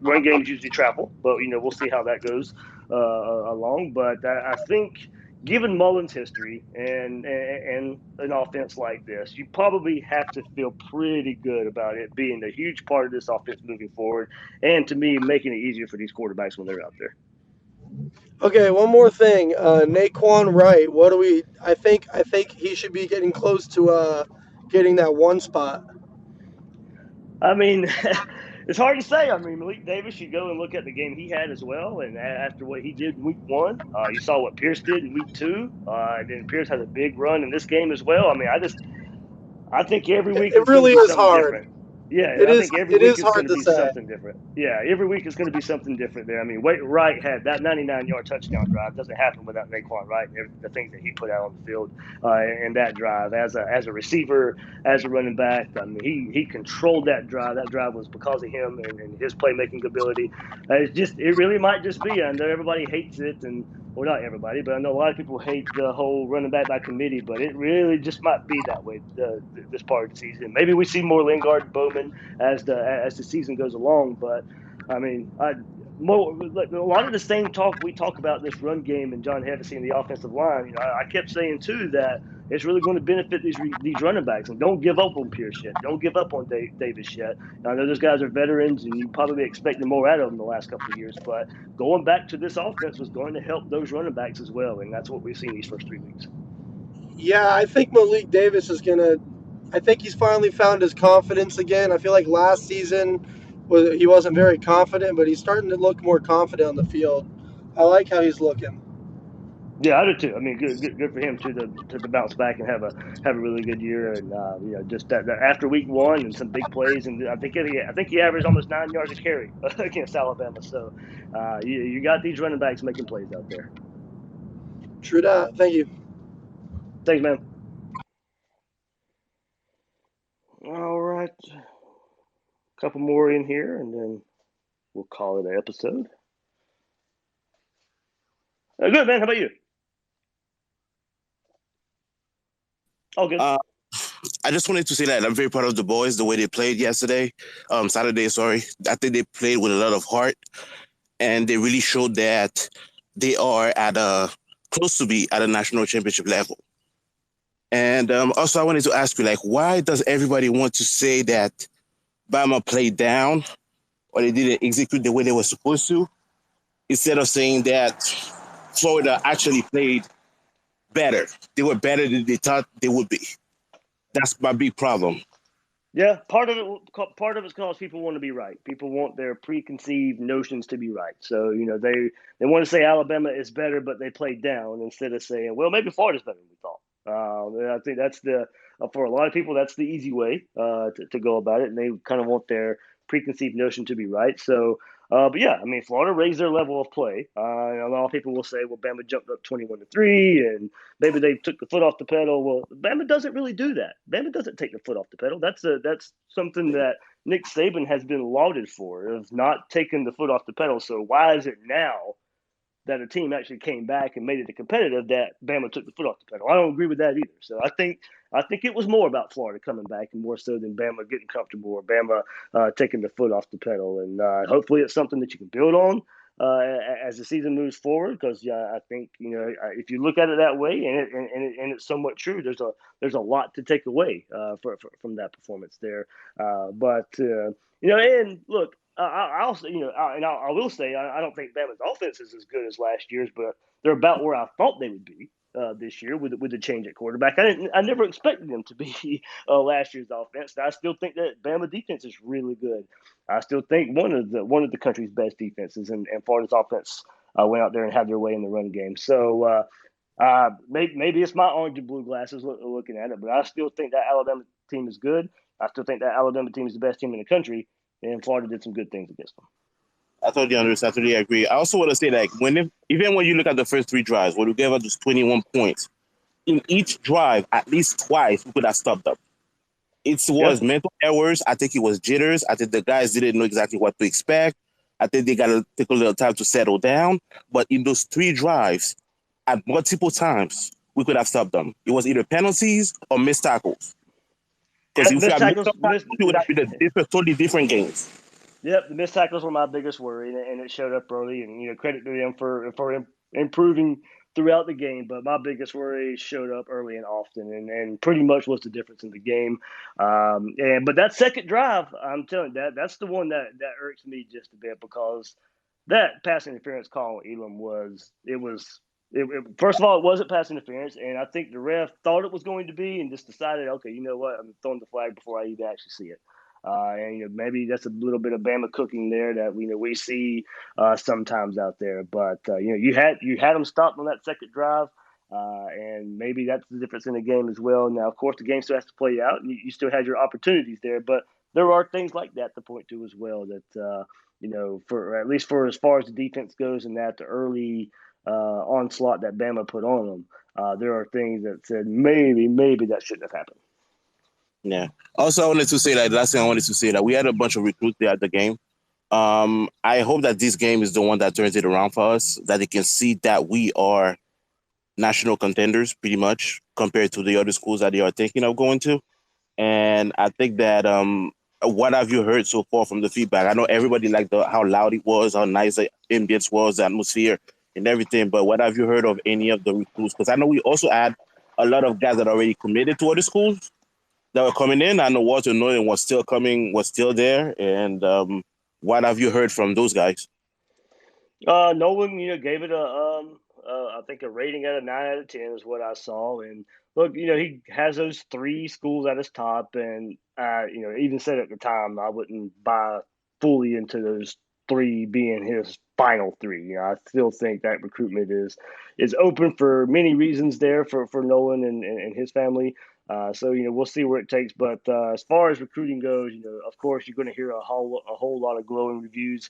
run games usually travel, but we'll see how that goes along. But I think, given Mullen's history and an offense like this, you probably have to feel pretty good about it being a huge part of this offense moving forward, and to me, making it easier for these quarterbacks when they're out there. Okay, one more thing. Naquan Wright. I think he should be getting close to getting that 1 spot. I mean, it's hard to say. I mean, Malik Davis, you go and look at the game he had as well, and after what he did in week 1, you saw what Pierce did in week 2, and then Pierce has a big run in this game as well. I mean, I think every week it really is hard. Different. Yeah, I think every it week is it's going hard to to be say. something different. Yeah, every week it's going to be something different there. I mean, Wright had that 99-yard touchdown drive. Doesn't happen without Naquan Wright and the things that he put out on the field in that drive as a receiver, as a running back. I mean, he controlled that drive. That drive was because of him and his playmaking ability. It really might just be. I know everybody hates it, and well, not everybody, but I know a lot of people hate the whole running back by committee. But it really just might be that way this part of the season. Maybe we see more Lingard, Bowman as the season goes along. But I mean, like, a lot of the same talk we talk about this run game and John Hevesy and the offensive line. I kept saying too that it's really going to benefit these running backs, and don't give up on Pierce yet. Don't give up on Davis yet. I know those guys are veterans, and you probably expected more out of them the last couple of years. But going back to this offense was going to help those running backs as well, and that's what we've seen these first 3 weeks. Yeah, I think Malik Davis is gonna. I think he's finally found his confidence again. I feel like last season he wasn't very confident, but he's starting to look more confident on the field. I like how he's looking. Yeah, I do too. I mean, good for him too to bounce back and have a really good year, and just that after week one and some big plays, and I think he averaged almost 9 yards a carry against Alabama. So you got these running backs making plays out there. True that. Thank you. Thanks, man. All right, a couple more in here, and then we'll call it an episode. Good, man. How about you? All good. I just wanted to say that I'm very proud of the boys, the way they played Saturday, sorry. I think they played with a lot of heart, and they really showed that they are close to be at a national championship level. And also I wanted to ask you, like, why does everybody want to say that Bama played down or they didn't execute the way they were supposed to, instead of saying that Florida actually played better? They were better than they thought they would be. That's my big problem. Yeah, part of it's because people want to be right. People want their preconceived notions to be right. So they want to say Alabama is better, but they played down, instead of saying, well, maybe Florida's better than we thought. And I think that's for a lot of people, that's the easy way to go about it, and they kind of want their preconceived notion to be right. So. But yeah, I mean, Florida raised their level of play. A lot of people will say, well, Bama jumped up 21-3, and maybe they took the foot off the pedal. Well, Bama doesn't really do that. Bama doesn't take the foot off the pedal. That's something that Nick Saban has been lauded for, of not taking the foot off the pedal. So why is it now that a team actually came back and made it a competitive that Bama took the foot off the pedal? I don't agree with that either. So I think it was more about Florida coming back, and more so than Bama getting comfortable or Bama taking the foot off the pedal. And hopefully it's something that you can build on as the season moves forward. Because I think if you look at it that way, and it's somewhat true, there's a lot to take away from that performance there. And look. I will say I don't think Bama's offense is as good as last year's, but they're about where I thought they would be this year with the change at quarterback. I never expected them to be last year's offense. I still think that Bama defense is really good. I still think one of the country's best defenses, and Florida's offense went out there and had their way in the run game. So maybe it's my orange and blue glasses looking at it, but I still think that Alabama team is good. I still think that Alabama team is the best team in the country. And Florida did some good things against them. I totally understand. I totally agree. I also want to say, like, even when you look at the first 3 drives, where we gave up just 21 points, in each drive, at least twice, we could have stopped them. It was mental errors. I think it was jitters. I think the guys didn't know exactly what to expect. I think they got to take a little time to settle down. But in those 3 drives, at multiple times, we could have stopped them. It was either penalties or missed tackles. Because if we had missed tackles, it would have been totally different games. Yep, the missed tackles were my biggest worry, and it showed up early. And credit to them for improving throughout the game. But my biggest worry showed up early and often, and pretty much was the difference in the game. But that second drive, I'm telling you, that's the one that irks me just a bit, because that pass interference call on Elam was first of all, it wasn't pass interference, and I think the ref thought it was going to be and just decided, okay, you know what, I'm throwing the flag before I even actually see it. And maybe that's a little bit of Bama cooking there that we see sometimes out there. But you had them stopped on that second drive, and maybe that's the difference in the game as well. Now, of course, the game still has to play out, and you still had your opportunities there. But there are things like that to point to as well. That for at least for as far as the defense goes, and that the early onslaught that Bama put on them, there are things that said maybe that shouldn't have happened. Yeah. Also, I wanted to say that last thing I wanted to say that we had a bunch of recruits there at the game. I hope that this game is the one that turns it around for us, that they can see that we are national contenders pretty much compared to the other schools that they are thinking of going to. And I think that what have you heard so far from the feedback? I know everybody liked how loud it was, how nice the ambience was, the atmosphere and everything. But what have you heard of any of the recruits? Because I know we also had a lot of guys that already committed to other schools that were coming in. I know Walter Nolan was still coming, was still there. And what have you heard from those guys? Nolan, gave it I think a rating out of 9 out of 10 is what I saw. And look, he has those 3 schools at his top, and even said at the time I wouldn't buy fully into those 3 being his final 3. I still think that recruitment is open for many reasons there for Nolan and his family. So we'll see where it takes. But as far as recruiting goes, of course you're going to hear a whole lot of glowing reviews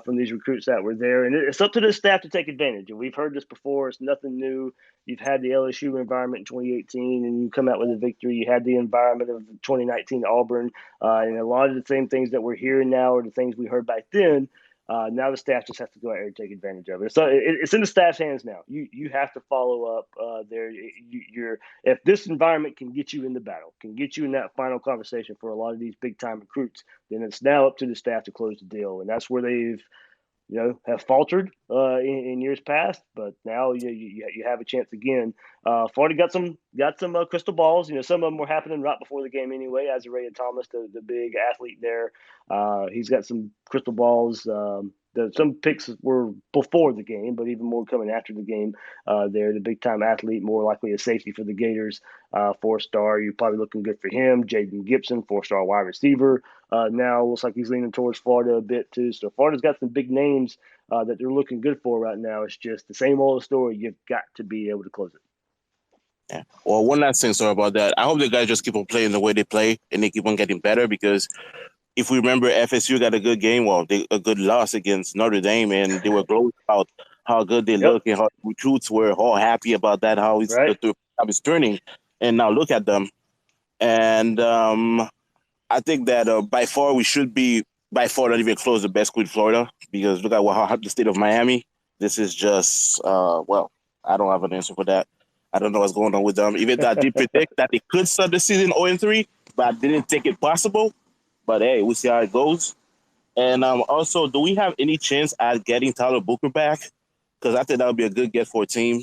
from these recruits that were there, and it's up to the staff to take advantage. And we've heard this before; it's nothing new. You've had the LSU environment in 2018, and you come out with a victory. You had the environment of 2019 Auburn, and a lot of the same things that we're hearing now are the things we heard back then. Now the staff just has to go out there and take advantage of it. So it's in the staff's hands now. You have to follow up there. If this environment can get you in the battle, can get you in that final conversation for a lot of these big time recruits, then it's now up to the staff to close the deal, and that's where they've have faltered in years past. But now you have a chance again. Florida got some crystal balls. Some of them were happening right before the game anyway. Azariah Thomas, the big athlete there, he's got some crystal balls. Some picks were before the game, but even more coming after the game. There, the big time athlete, more likely a safety for the Gators. 4-star, you're probably looking good for him. Jaden Gibson, 4-star wide receiver. Now looks like he's leaning towards Florida a bit too. So Florida's got some big names that they're looking good for right now. It's just the same old story. You've got to be able to close it. Yeah. Well, one last thing, sorry about that. I hope the guys just keep on playing the way they play and they keep on getting better, because if we remember, FSU got a good game, a good loss against Notre Dame, and they were glowing about how good they look and how recruits were all happy about that, how the job is turning. And now look at them. And I think that by far we should be not even close the best school in Florida, because look at how the state of Miami. This is just I don't have an answer for that. I don't know what's going on with them. Even though I did predict that they could start the season 0-3, but I didn't think it possible. But hey, we'll see how it goes. And also, do we have any chance at getting Tyler Booker back? Because I think that would be a good get for a team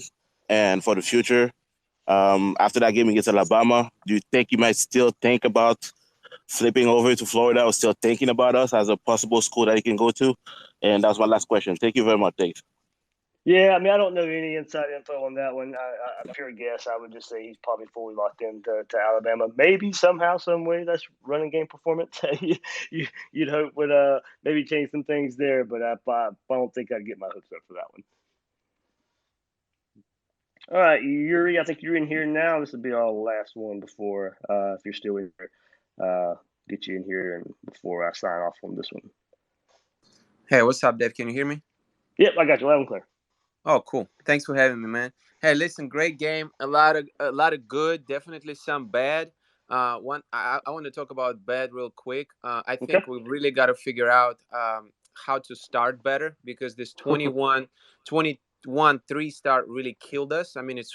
and for the future. After that game against Alabama, do you think you might still think about flipping over to Florida, or still thinking about us as a possible school that he can go to? And that's my last question. Thank you very much, Dave. Yeah, I mean, I don't know any inside info on that one. I pure guess. I would just say he's probably fully locked into Alabama. Maybe somehow, some way, that's running game performance. You'd hope would maybe change some things there, but I don't think I'd get my hopes up for that one. All right, Yuri, I think you're in here now. This will be our last one before, if you're still in here, get you in here and before I sign off on this one. Hey, what's up, Dave? Can you hear me? Yep, I got you loud and clear. Oh, cool. Thanks for having me, man. Hey, listen, great game. A lot of good, definitely some bad. I want to talk about bad real quick. I think we really got to figure out how to start better, because this 21 3-start really killed us. I mean, it's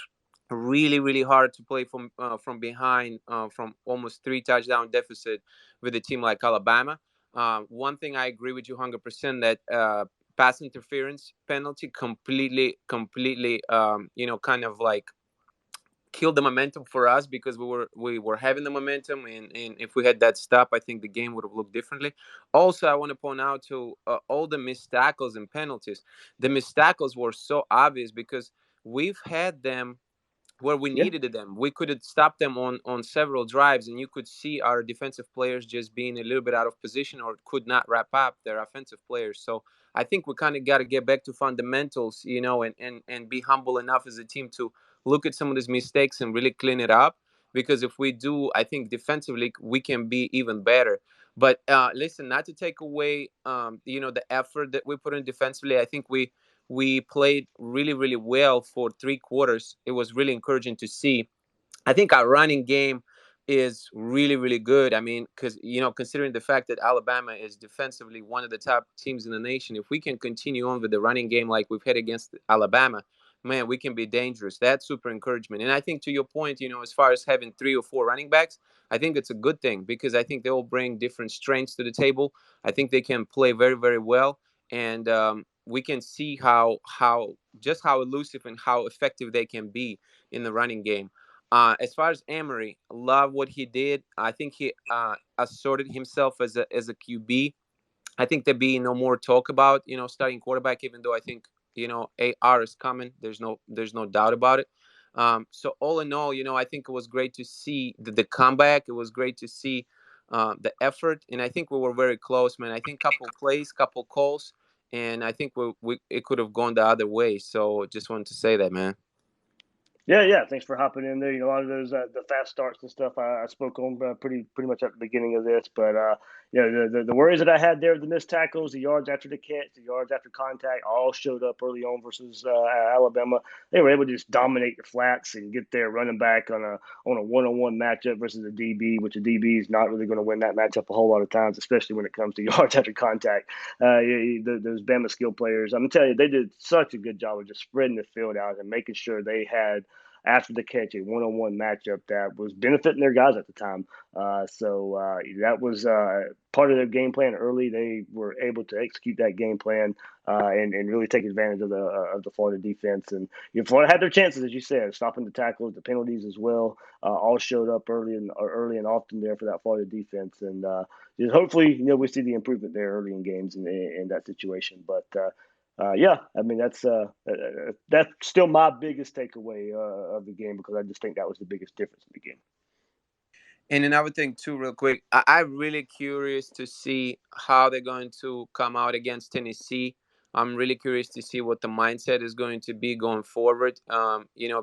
really, really hard to play from behind, from almost 3 touchdown deficit with a team like Alabama. One thing I agree with you 100% that pass interference penalty completely kind of like killed the momentum for us, because we were having the momentum, and if we had that stop, I think the game would have looked differently. Also, I want to point out to all the missed tackles and penalties. The missed tackles were so obvious because we've had them where we needed them. We could stop them on several drives, and you could see our defensive players just being a little bit out of position or could not wrap up their offensive players. So I think we kind of got to get back to fundamentals, and be humble enough as a team to look at some of these mistakes and really clean it up. Because if we do, I think defensively we can be even better. But listen, not to take away, the effort that we put in defensively. I think we played really, really well for 3 quarters. It was really encouraging to see. I think our running game is really, really good. I mean, because, considering the fact that Alabama is defensively one of the top teams in the nation, if we can continue on with the running game like we've had against Alabama, man, we can be dangerous. That's super encouragement. And I think to your point, as far as having 3 or 4 running backs, I think it's a good thing because I think they will bring different strengths to the table. I think they can play very, very well. And we can see how elusive and how effective they can be in the running game. As far as Emery, love what he did. I think he assorted himself as a QB. I think there be no more talk about starting quarterback, even though I think AR is coming. There's no doubt about it. So all in all, I think it was great to see the comeback. It was great to see the effort, and I think we were very close, man. I think couple plays, couple calls, and I think it could have gone the other way. So just wanted to say that, man. Yeah. Thanks for hopping in there. A lot of those the fast starts and stuff I spoke on pretty much at the beginning of this, but the worries that I had there, the missed tackles, the yards after the catch, the yards after contact, all showed up early on versus Alabama. They were able to just dominate the flats and get their running back on a one-on-one matchup versus a DB, which a DB is not really going to win that matchup a whole lot of times, especially when it comes to yards after contact. Those Bama skill players, I'm telling you, they did such a good job of just spreading the field out and making sure they had after the catch, a one-on-one matchup that was benefiting their guys at the time. So that was part of their game plan early. They were able to execute that game plan and really take advantage of the Florida defense. And Florida had their chances, as you said, stopping the tackles, the penalties as well. All showed up early and often there for that Florida defense. And hopefully, we see the improvement there early in games in that situation. But I mean that's still my biggest takeaway of the game because I just think that was the biggest difference in the game. And another thing too, real quick, I'm really curious to see how they're going to come out against Tennessee. I'm really curious to see what the mindset is going to be going forward.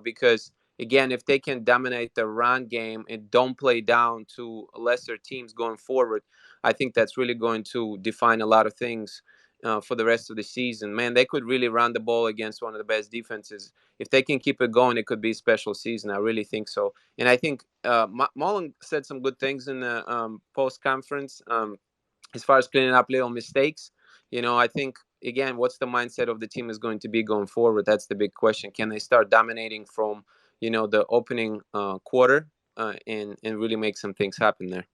Because again, if they can dominate the run game and don't play down to lesser teams going forward, I think that's really going to define a lot of things for the rest of the season. Man, they could really run the ball against one of the best defenses. If they can keep it going, it could be a special season. I really think so. And I think Mullen said some good things in the post conference as far as cleaning up little mistakes. I think again, what's the mindset of the team is going to be going forward? That's the big question. Can they start dominating from the opening quarter and really make some things happen there?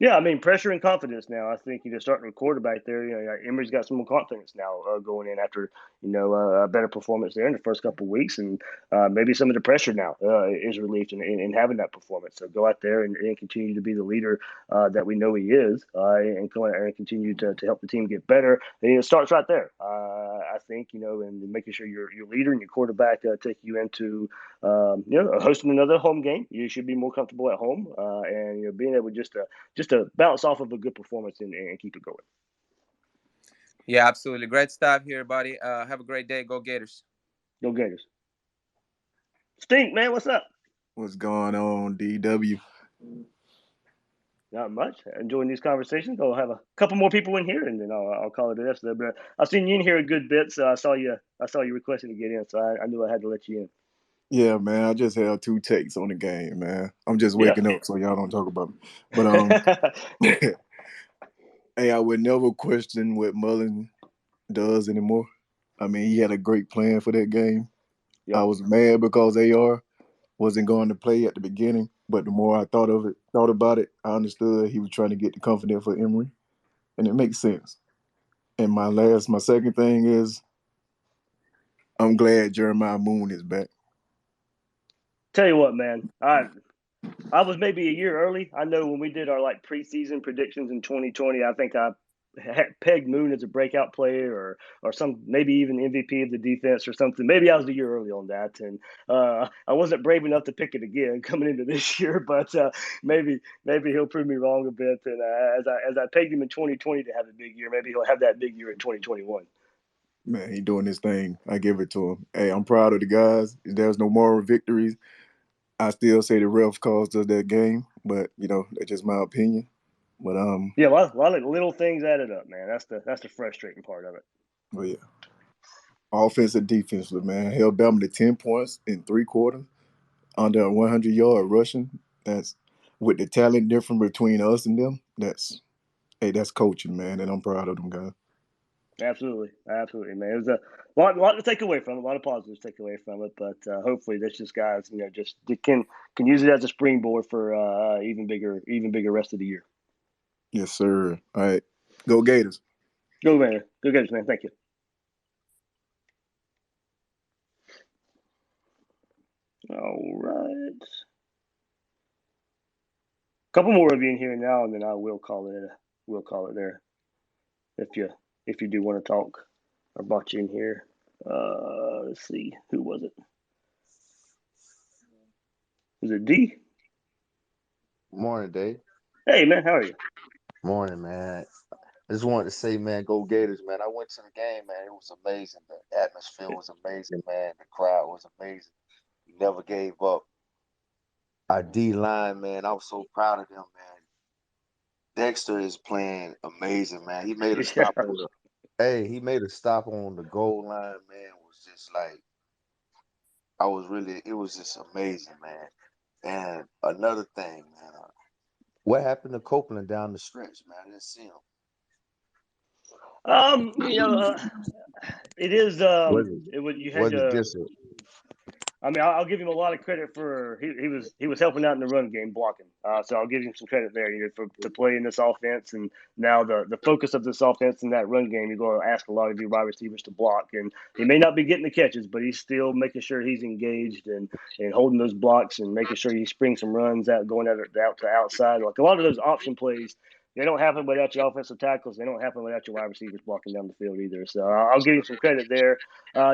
Yeah, I mean, pressure and confidence now. I think starting with quarterback there, Emery's got some more confidence now going in after a better performance there in the first couple of weeks, and maybe some of the pressure now is relieved in having that performance. So go out there and continue to be the leader that we know he is, and continue to help the team get better. And it starts right there. I think and making sure your leader and your quarterback take you into hosting another home game. You should be more comfortable at home, and being able just to bounce off of a good performance and keep it going. Yeah, absolutely. Great stuff here, buddy. Have a great day. Go Gators. Go Gators. Stink, man. What's up? What's going on, DW? Not much. Enjoying these conversations. I'll have a couple more people in here, and then I'll call it a rest. But I've seen you in here a good bit, so I saw you requesting to get in, so I knew I had to let you in. Yeah, man. I just have 2 takes on the game, man. I'm just waking up, so y'all don't talk about me. But hey, I would never question what Mullen does anymore. I mean, he had a great plan for that game. Yep. I was mad because AR wasn't going to play at the beginning, but the more I thought about it, I understood he was trying to get the confidence for Emery, and it makes sense. And my second thing is, I'm glad Jeremiah Moon is back. Tell you what, man, I was maybe a year early. I know when we did our preseason predictions in 2020, I think I had pegged Moon as a breakout player or some maybe even MVP of the defense or something. Maybe I was a year early on that, and I wasn't brave enough to pick it again coming into this year. But maybe he'll prove me wrong a bit. And as I pegged him in 2020 to have a big year, maybe he'll have that big year in 2021. Man, he doing his thing. I give it to him. Hey, I'm proud of the guys. There's no moral victories. I still say the ref caused us that game, but that's just my opinion. But yeah, a lot of little things added up, man. That's the frustrating part of it. Well, yeah, offensive, defensively, man, held Bama to 10 points in 3 quarters, under 100-yard rushing. That's with the talent difference between us and them. That's coaching, man, and I'm proud of them guys. Absolutely, man. It was a lot to take away from it, a lot of positives to take away from it. But hopefully, this just guys, just can use it as a springboard for even bigger rest of the year. Yes, sir. All right, go Gators. Go Gators, man. Thank you. All right. Couple more of you in here now, and then I will call it. We'll call it there. If you do want to talk, I brought you in here. Let's see, who was it? Was it D? Morning, Dave. Hey, man, how are you? Morning, man. I just wanted to say, man, go Gators, man. I went to the game, man. It was amazing. The atmosphere was amazing, man. The crowd was amazing. We never gave up. Our D line, man, I was so proud of them, man. Dexter is playing amazing, man. He made a stop on he made a stop on the goal line, man. It was just like it was just amazing, man. And another thing, man, what happened to Copeland down the stretch, man? I didn't see him. It is. You had to. I mean, I'll give him a lot of credit for he was helping out in the run game, blocking. So I'll give him some credit there, to play in this offense. And now the focus of this offense in that run game, you're going to ask a lot of your wide receivers to block. And he may not be getting the catches, but he's still making sure he's engaged and holding those blocks and making sure he springs some runs out, going out to outside. Like a lot of those option plays, they don't happen without your offensive tackles. They don't happen without your wide receivers blocking down the field either. So I'll give him some credit there.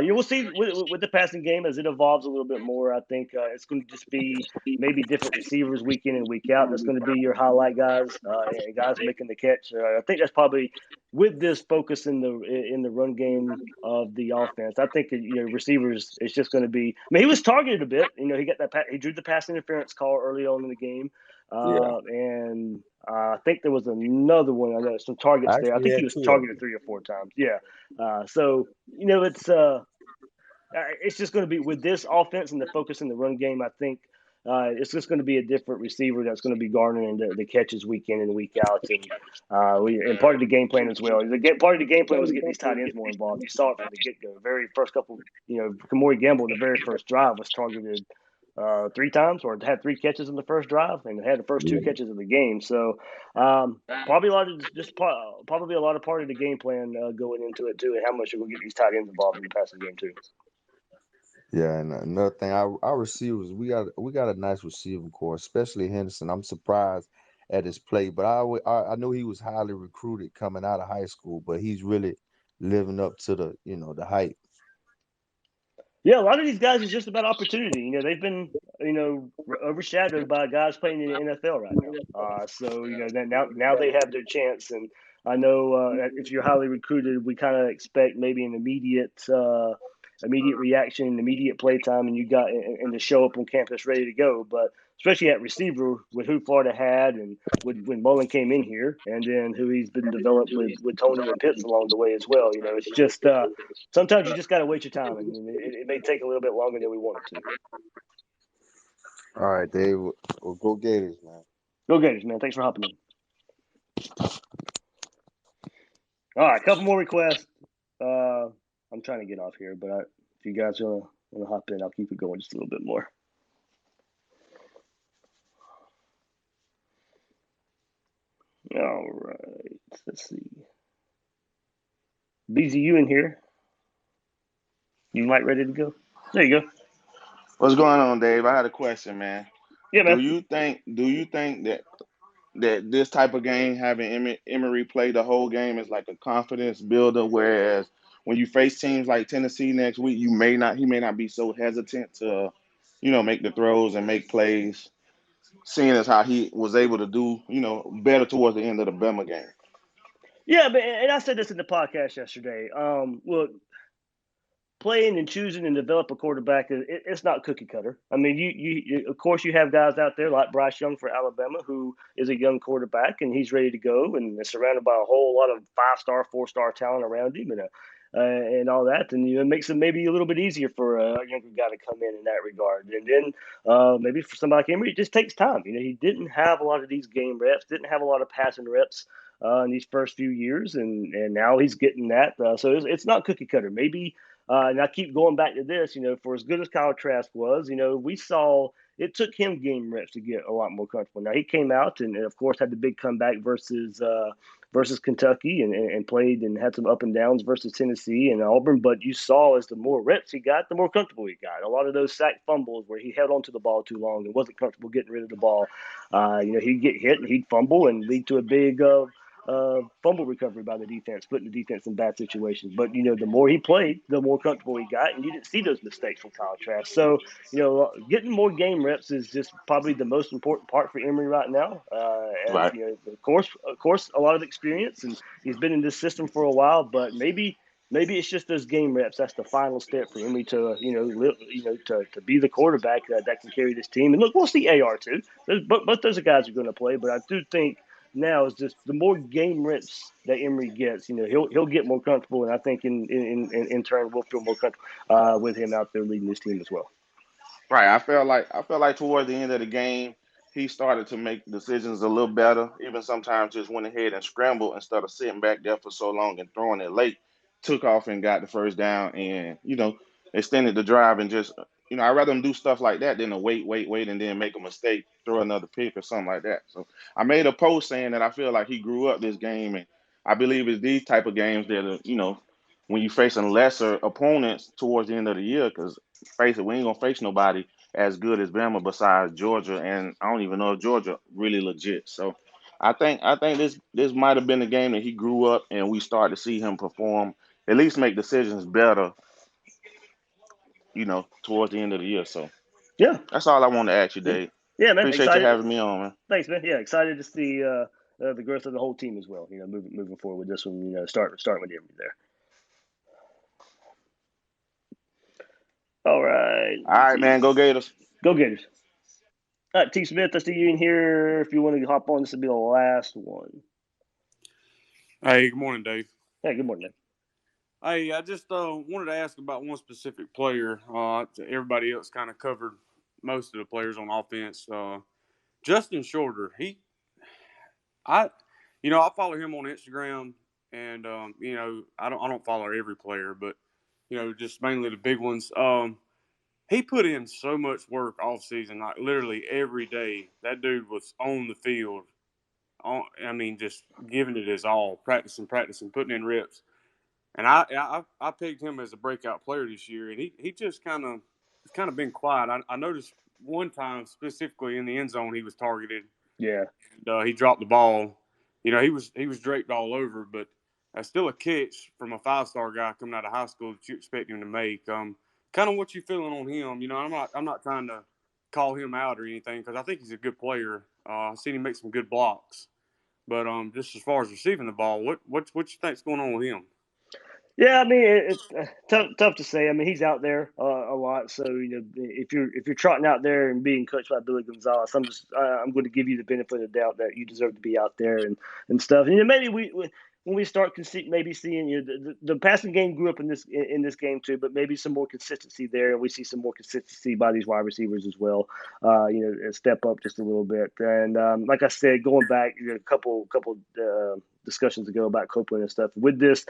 You will see with the passing game as it evolves a little bit more. I think it's going to just be maybe different receivers week in and week out. That's going to be your highlight guys and guys making the catch. I think that's probably with this focus in the run game of the offense. I think receivers it's just going to be. I mean, he was targeted a bit. He got he drew the pass interference call early on in the game. And I think there was another one. I know some targets there. I think he was targeted 3 or 4 times. Yeah. So it's just going to be with this offense and the focus in the run game. I think it's just going to be a different receiver that's going to be garnering the catches week in and week out. And part of the game plan as well. Part of the game plan was getting these tight ends more involved. You saw it from the get-go. The very first couple, Kamori Gamble in the very first drive was targeted 3 times, or had 3 catches in the first drive, and had the first 2 catches of the game. So probably a lot of part of the game plan going into it too, and how much you're going to get these tight ends involved in the passing game too. Yeah, and another thing, our receivers, we got a nice receiving core, especially Henderson. I'm surprised at his play, but I know he was highly recruited coming out of high school, but he's really living up to the hype. Yeah, a lot of these guys is just about opportunity. They've been, overshadowed by guys playing in the NFL right now. So now they have their chance. And I know if you're highly recruited, we kind of expect maybe an immediate reaction, immediate play time, and you got and to show up on campus ready to go. But especially at receiver with who Florida had and when Mullen came in here, and then who he's been developed with Tony and Pitts along the way as well. It's just sometimes you just got to wait your time, and it may take a little bit longer than we want it to. All right, Dave. Well, go Gators, man. Go Gators, man. Thanks for hopping in. All right, a couple more requests. I'm trying to get off here, but if you guys want to hop in, I'll keep it going just a little bit more. All right, let's see. BZ, you in here? You might ready to go? There you go. What's going on, Dave? I had a question, man. Yeah, man. Do you think that this type of game, having Emory play the whole game, is like a confidence builder, whereas when you face teams like Tennessee next week, he may not be so hesitant to, make the throws and make plays, seeing as how he was able to do, better towards the end of the Bama game. Yeah, and I said this in the podcast yesterday. Look, playing and choosing and develop a quarterback, it's not cookie cutter. I mean, you of course you have guys out there like Bryce Young for Alabama, who is a young quarterback and he's ready to go and is surrounded by a whole lot of 5-star, 4-star talent around him and all that, and it makes it maybe a little bit easier for a younger guy to come in that regard. And then maybe for somebody like Emory, it just takes time. He didn't have a lot of these game reps, didn't have a lot of passing reps in these first few years, and now he's getting that. So it's not cookie cutter. Maybe, and I keep going back to this. For as good as Kyle Trask was, we saw it took him game reps to get a lot more comfortable. Now he came out and of course had the big comeback versus Kentucky and played and had some up and downs versus Tennessee and Auburn. But you saw as the more reps he got, the more comfortable he got. A lot of those sack fumbles where he held onto the ball too long and wasn't comfortable getting rid of the ball. He'd get hit and he'd fumble and lead to a big fumble recovery by the defense, putting the defense in bad situations. But, the more he played, the more comfortable he got, and you didn't see those mistakes from Kyle Trask. So, getting more game reps is just probably the most important part for Emory right now. Right. Of course, a lot of experience, and he's been in this system for a while, but maybe it's just those game reps. That's the final step for Emory to, to be the quarterback that can carry this team. And look, we'll see AR too. Both those guys are going to play, but I do think now is just the more game reps that Emory gets, he'll get more comfortable, and I think in turn we'll feel more comfortable with him out there leading this team as well. Right. I felt like towards the end of the game, he started to make decisions a little better. Even sometimes just went ahead and scrambled instead of sitting back there for so long and throwing it late. Took off and got the first down, and extended the drive and just I'd rather him do stuff like that than to wait, and then make a mistake, throw another pick or something like that. So I made a post saying that I feel like he grew up this game, and I believe it's these type of games that are, when you're facing lesser opponents towards the end of the year, because face it, we ain't gonna face nobody as good as Bama besides Georgia, and I don't even know if Georgia really legit. So I think this might have been the game that he grew up, and we start to see him perform, at least make decisions better, towards the end of the year. So yeah, that's all I want to ask you, Dave. Yeah, man. Appreciate you having me on, man. Thanks, man. Yeah, excited to see the growth of the whole team as well. Moving forward with this one. Starting with Emory there. All right, man. Go Gators. Go Gators. All right, T. Smith, I see you in here. If you want to hop on, this will be the last one. Hey, good morning, Dave. Hey, good morning, Dave. Hey, I just wanted to ask about one specific player. Everybody else kind of covered most of the players on offense. Justin Shorter, I follow him on Instagram, and I don't follow every player, but just mainly the big ones. He put in so much work off season, like literally every day. That dude was on the field. Just giving it his all, practicing, putting in reps. And I picked him as a breakout player this year, and he just kind of been quiet. I noticed one time specifically in the end zone he was targeted. Yeah. And, he dropped the ball. He was draped all over, but that's still a catch from a 5-star guy coming out of high school that you expect him to make. Kind of what you feeling on him? I'm not trying to call him out or anything because I think he's a good player. I've seen him make some good blocks, but just as far as receiving the ball, what you think's going on with him? Yeah, it's tough to say. He's out there a lot. So if you're trotting out there and being coached by Billy Gonzalez, I'm going to give you the benefit of the doubt that you deserve to be out there and stuff. And maybe when we start maybe seeing the passing game grew up in this game too, but maybe some more consistency there, and we see some more consistency by these wide receivers as well. Step up just a little bit. And like I said, going back a couple discussions ago about Copeland and stuff. With this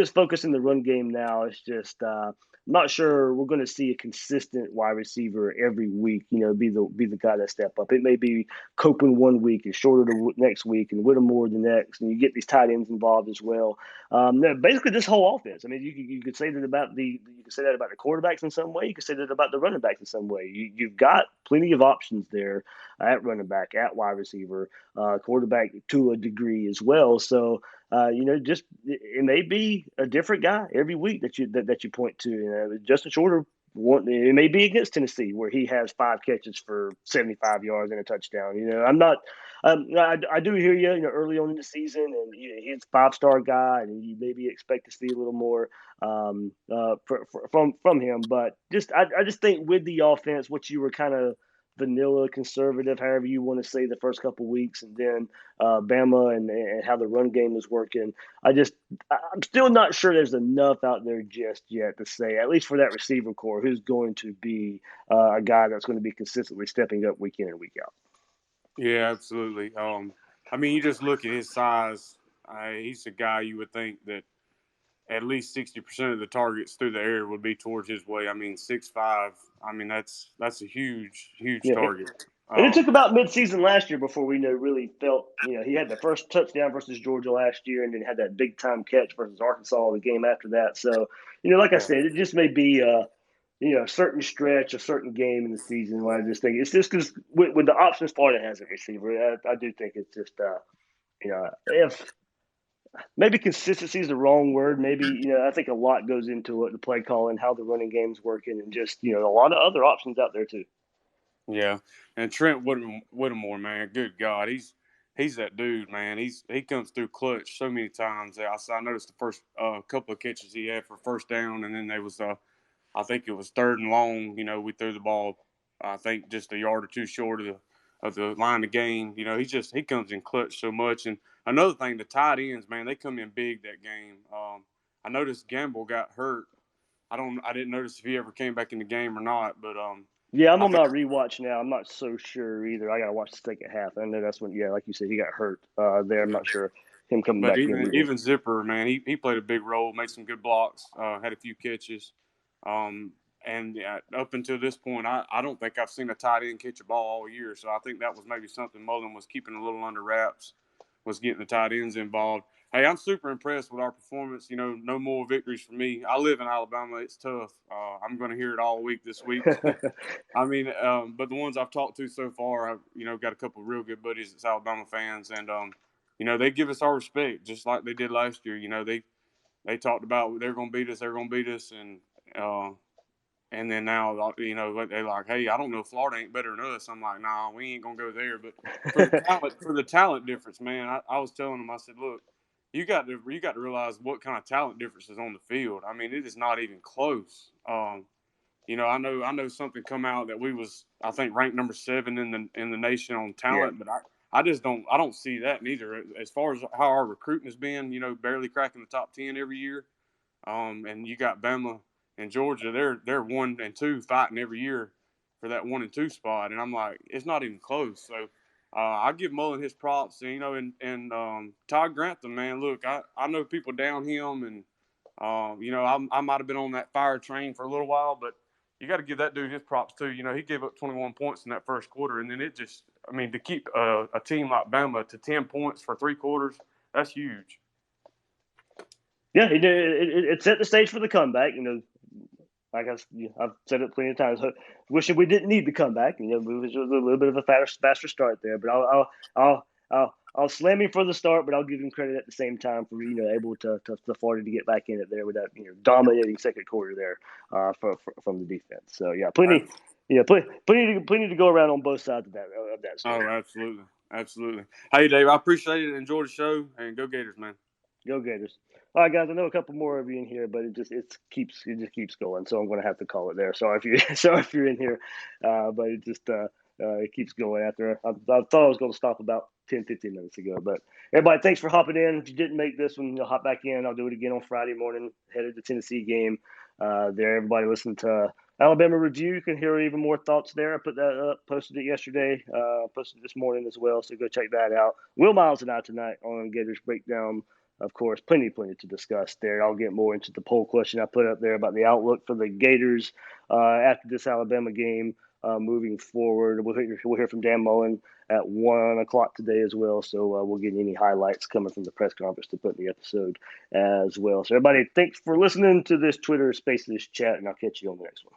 focus in the run game now, it's just I'm not sure we're going to see a consistent wide receiver every week. Be the guy that step up. It may be Copeland one week and Shorter the next week and Whittemore the next, and you get these tight ends involved as well. Basically, this whole offense. You could say that about the quarterbacks in some way. You could say that about the running backs in some way. You've got plenty of options there at running back, at wide receiver, quarterback to a degree as well. So just it may be a different guy every week that you point to. Justin Shorter it may be against Tennessee where he has 5 catches for 75 yards and a touchdown. I'm not. I do hear you. Early on in the season, and he's a 5-star guy, and you maybe expect to see a little more from him. But I just think with the offense, what you were kind of vanilla conservative, however you want to say, the first couple weeks, and then Bama and how the run game is working. I'm still not sure there's enough out there just yet to say, at least for that receiver core, who's going to be a guy that's going to be consistently stepping up week in and week out. Yeah, absolutely. I mean, you just look at his size. He's a guy you would think that at least 60% of the targets through the air would be towards his way. I mean, 6'5". I mean, that's a huge target. And it took about midseason last year before we really felt, he had the first touchdown versus Georgia last year and then had that big time catch versus Arkansas the game after that. So, like I said, it just may be a certain stretch, a certain game in the season where I just think it's just because with the options Florida has at receiver, I do think it's just, if maybe consistency is the wrong word. Maybe, I think a lot goes into it, the play call and how the running game's working and just, a lot of other options out there too. Yeah, and Trent Whittemore, man, good God, he's that dude, man. He comes through clutch so many times. I noticed the first couple of catches he had for first down, and then there was I think it was 3rd and long. We threw the ball, I think just a yard or two short of the line of game. He comes in clutch so much. And another thing, the tight ends, man, they come in big that game. I noticed Gamble got hurt. I didn't notice if he ever came back in the game or not, but yeah, I'm on my rewatch now. I'm not so sure either. I got to watch the second half. I know that's when, like you said, he got hurt there. I'm not sure him coming back in. But even Zipper, man, he played a big role, made some good blocks, had a few catches. And up until this point, I don't think I've seen a tight end catch a ball all year. So I think that was maybe something Mullen was keeping a little under wraps, was getting the tight ends involved. Hey, I'm super impressed with our performance. No more victories for me. I live in Alabama. It's tough. I'm going to hear it all week this week. I mean, but the ones I've talked to so far, I've, got a couple of real good buddies that's Alabama fans. And, they give us our respect just like they did last year. They talked about they're going to beat us. And then now, they're like, hey, I don't know if Florida ain't better than us. I'm like, nah, we ain't going to go there. But for the talent difference, man, I was telling them, I said, look, you got to realize what kind of talent difference is on the field. I mean, it is not even close. I know something come out that we was, I think, ranked number 7 in the nation on talent, but I don't see that neither. As far as how our recruiting has been, barely cracking the top 10 every year. And you got Bama and Georgia, they're 1 and 2 fighting every year for that 1 and 2 spot, and I'm like, it's not even close. So I give Mullen his props, and Todd Grantham, man. Look, I know people down him, and I might have been on that fire train for a little while, but you got to give that dude his props too. He gave up 21 points in that first quarter, and then to keep a team like Bama to 10 points for 3 quarters, that's huge. Yeah, it set the stage for the comeback. Like I've said it plenty of times. Wishing we didn't need the comeback. It was a little bit of a faster start there. But I'll slam him for the start, but I'll give him credit at the same time for able to Florida to get back in it there with that dominating second quarter there from the defense. So yeah, plenty to go around on both sides of that story. Oh, absolutely. Hey Dave, I appreciate it. Enjoy the show, and go Gators, man. Go Gators. All right, guys. I know a couple more of you in here, but it just keeps going. So I'm going to have to call it there. Sorry if you're in here, but it just it keeps going. After I thought I was going to stop about 10, 15 minutes ago. But everybody, thanks for hopping in. If you didn't make this one, you'll hop back in. I'll do it again on Friday morning, headed to Tennessee game. There, everybody listen to Alabama Review. You can hear even more thoughts there. I put that up, posted it yesterday, posted it this morning as well. So go check that out. Will Miles and I tonight on Gators Breakdown. Of course, plenty to discuss there. I'll get more into the poll question I put up there about the outlook for the Gators after this Alabama game moving forward. We'll hear from Dan Mullen at 1 o'clock today as well. So we'll get any highlights coming from the press conference to put in the episode as well. So everybody, thanks for listening to this Twitter Spaces chat, and I'll catch you on the next one.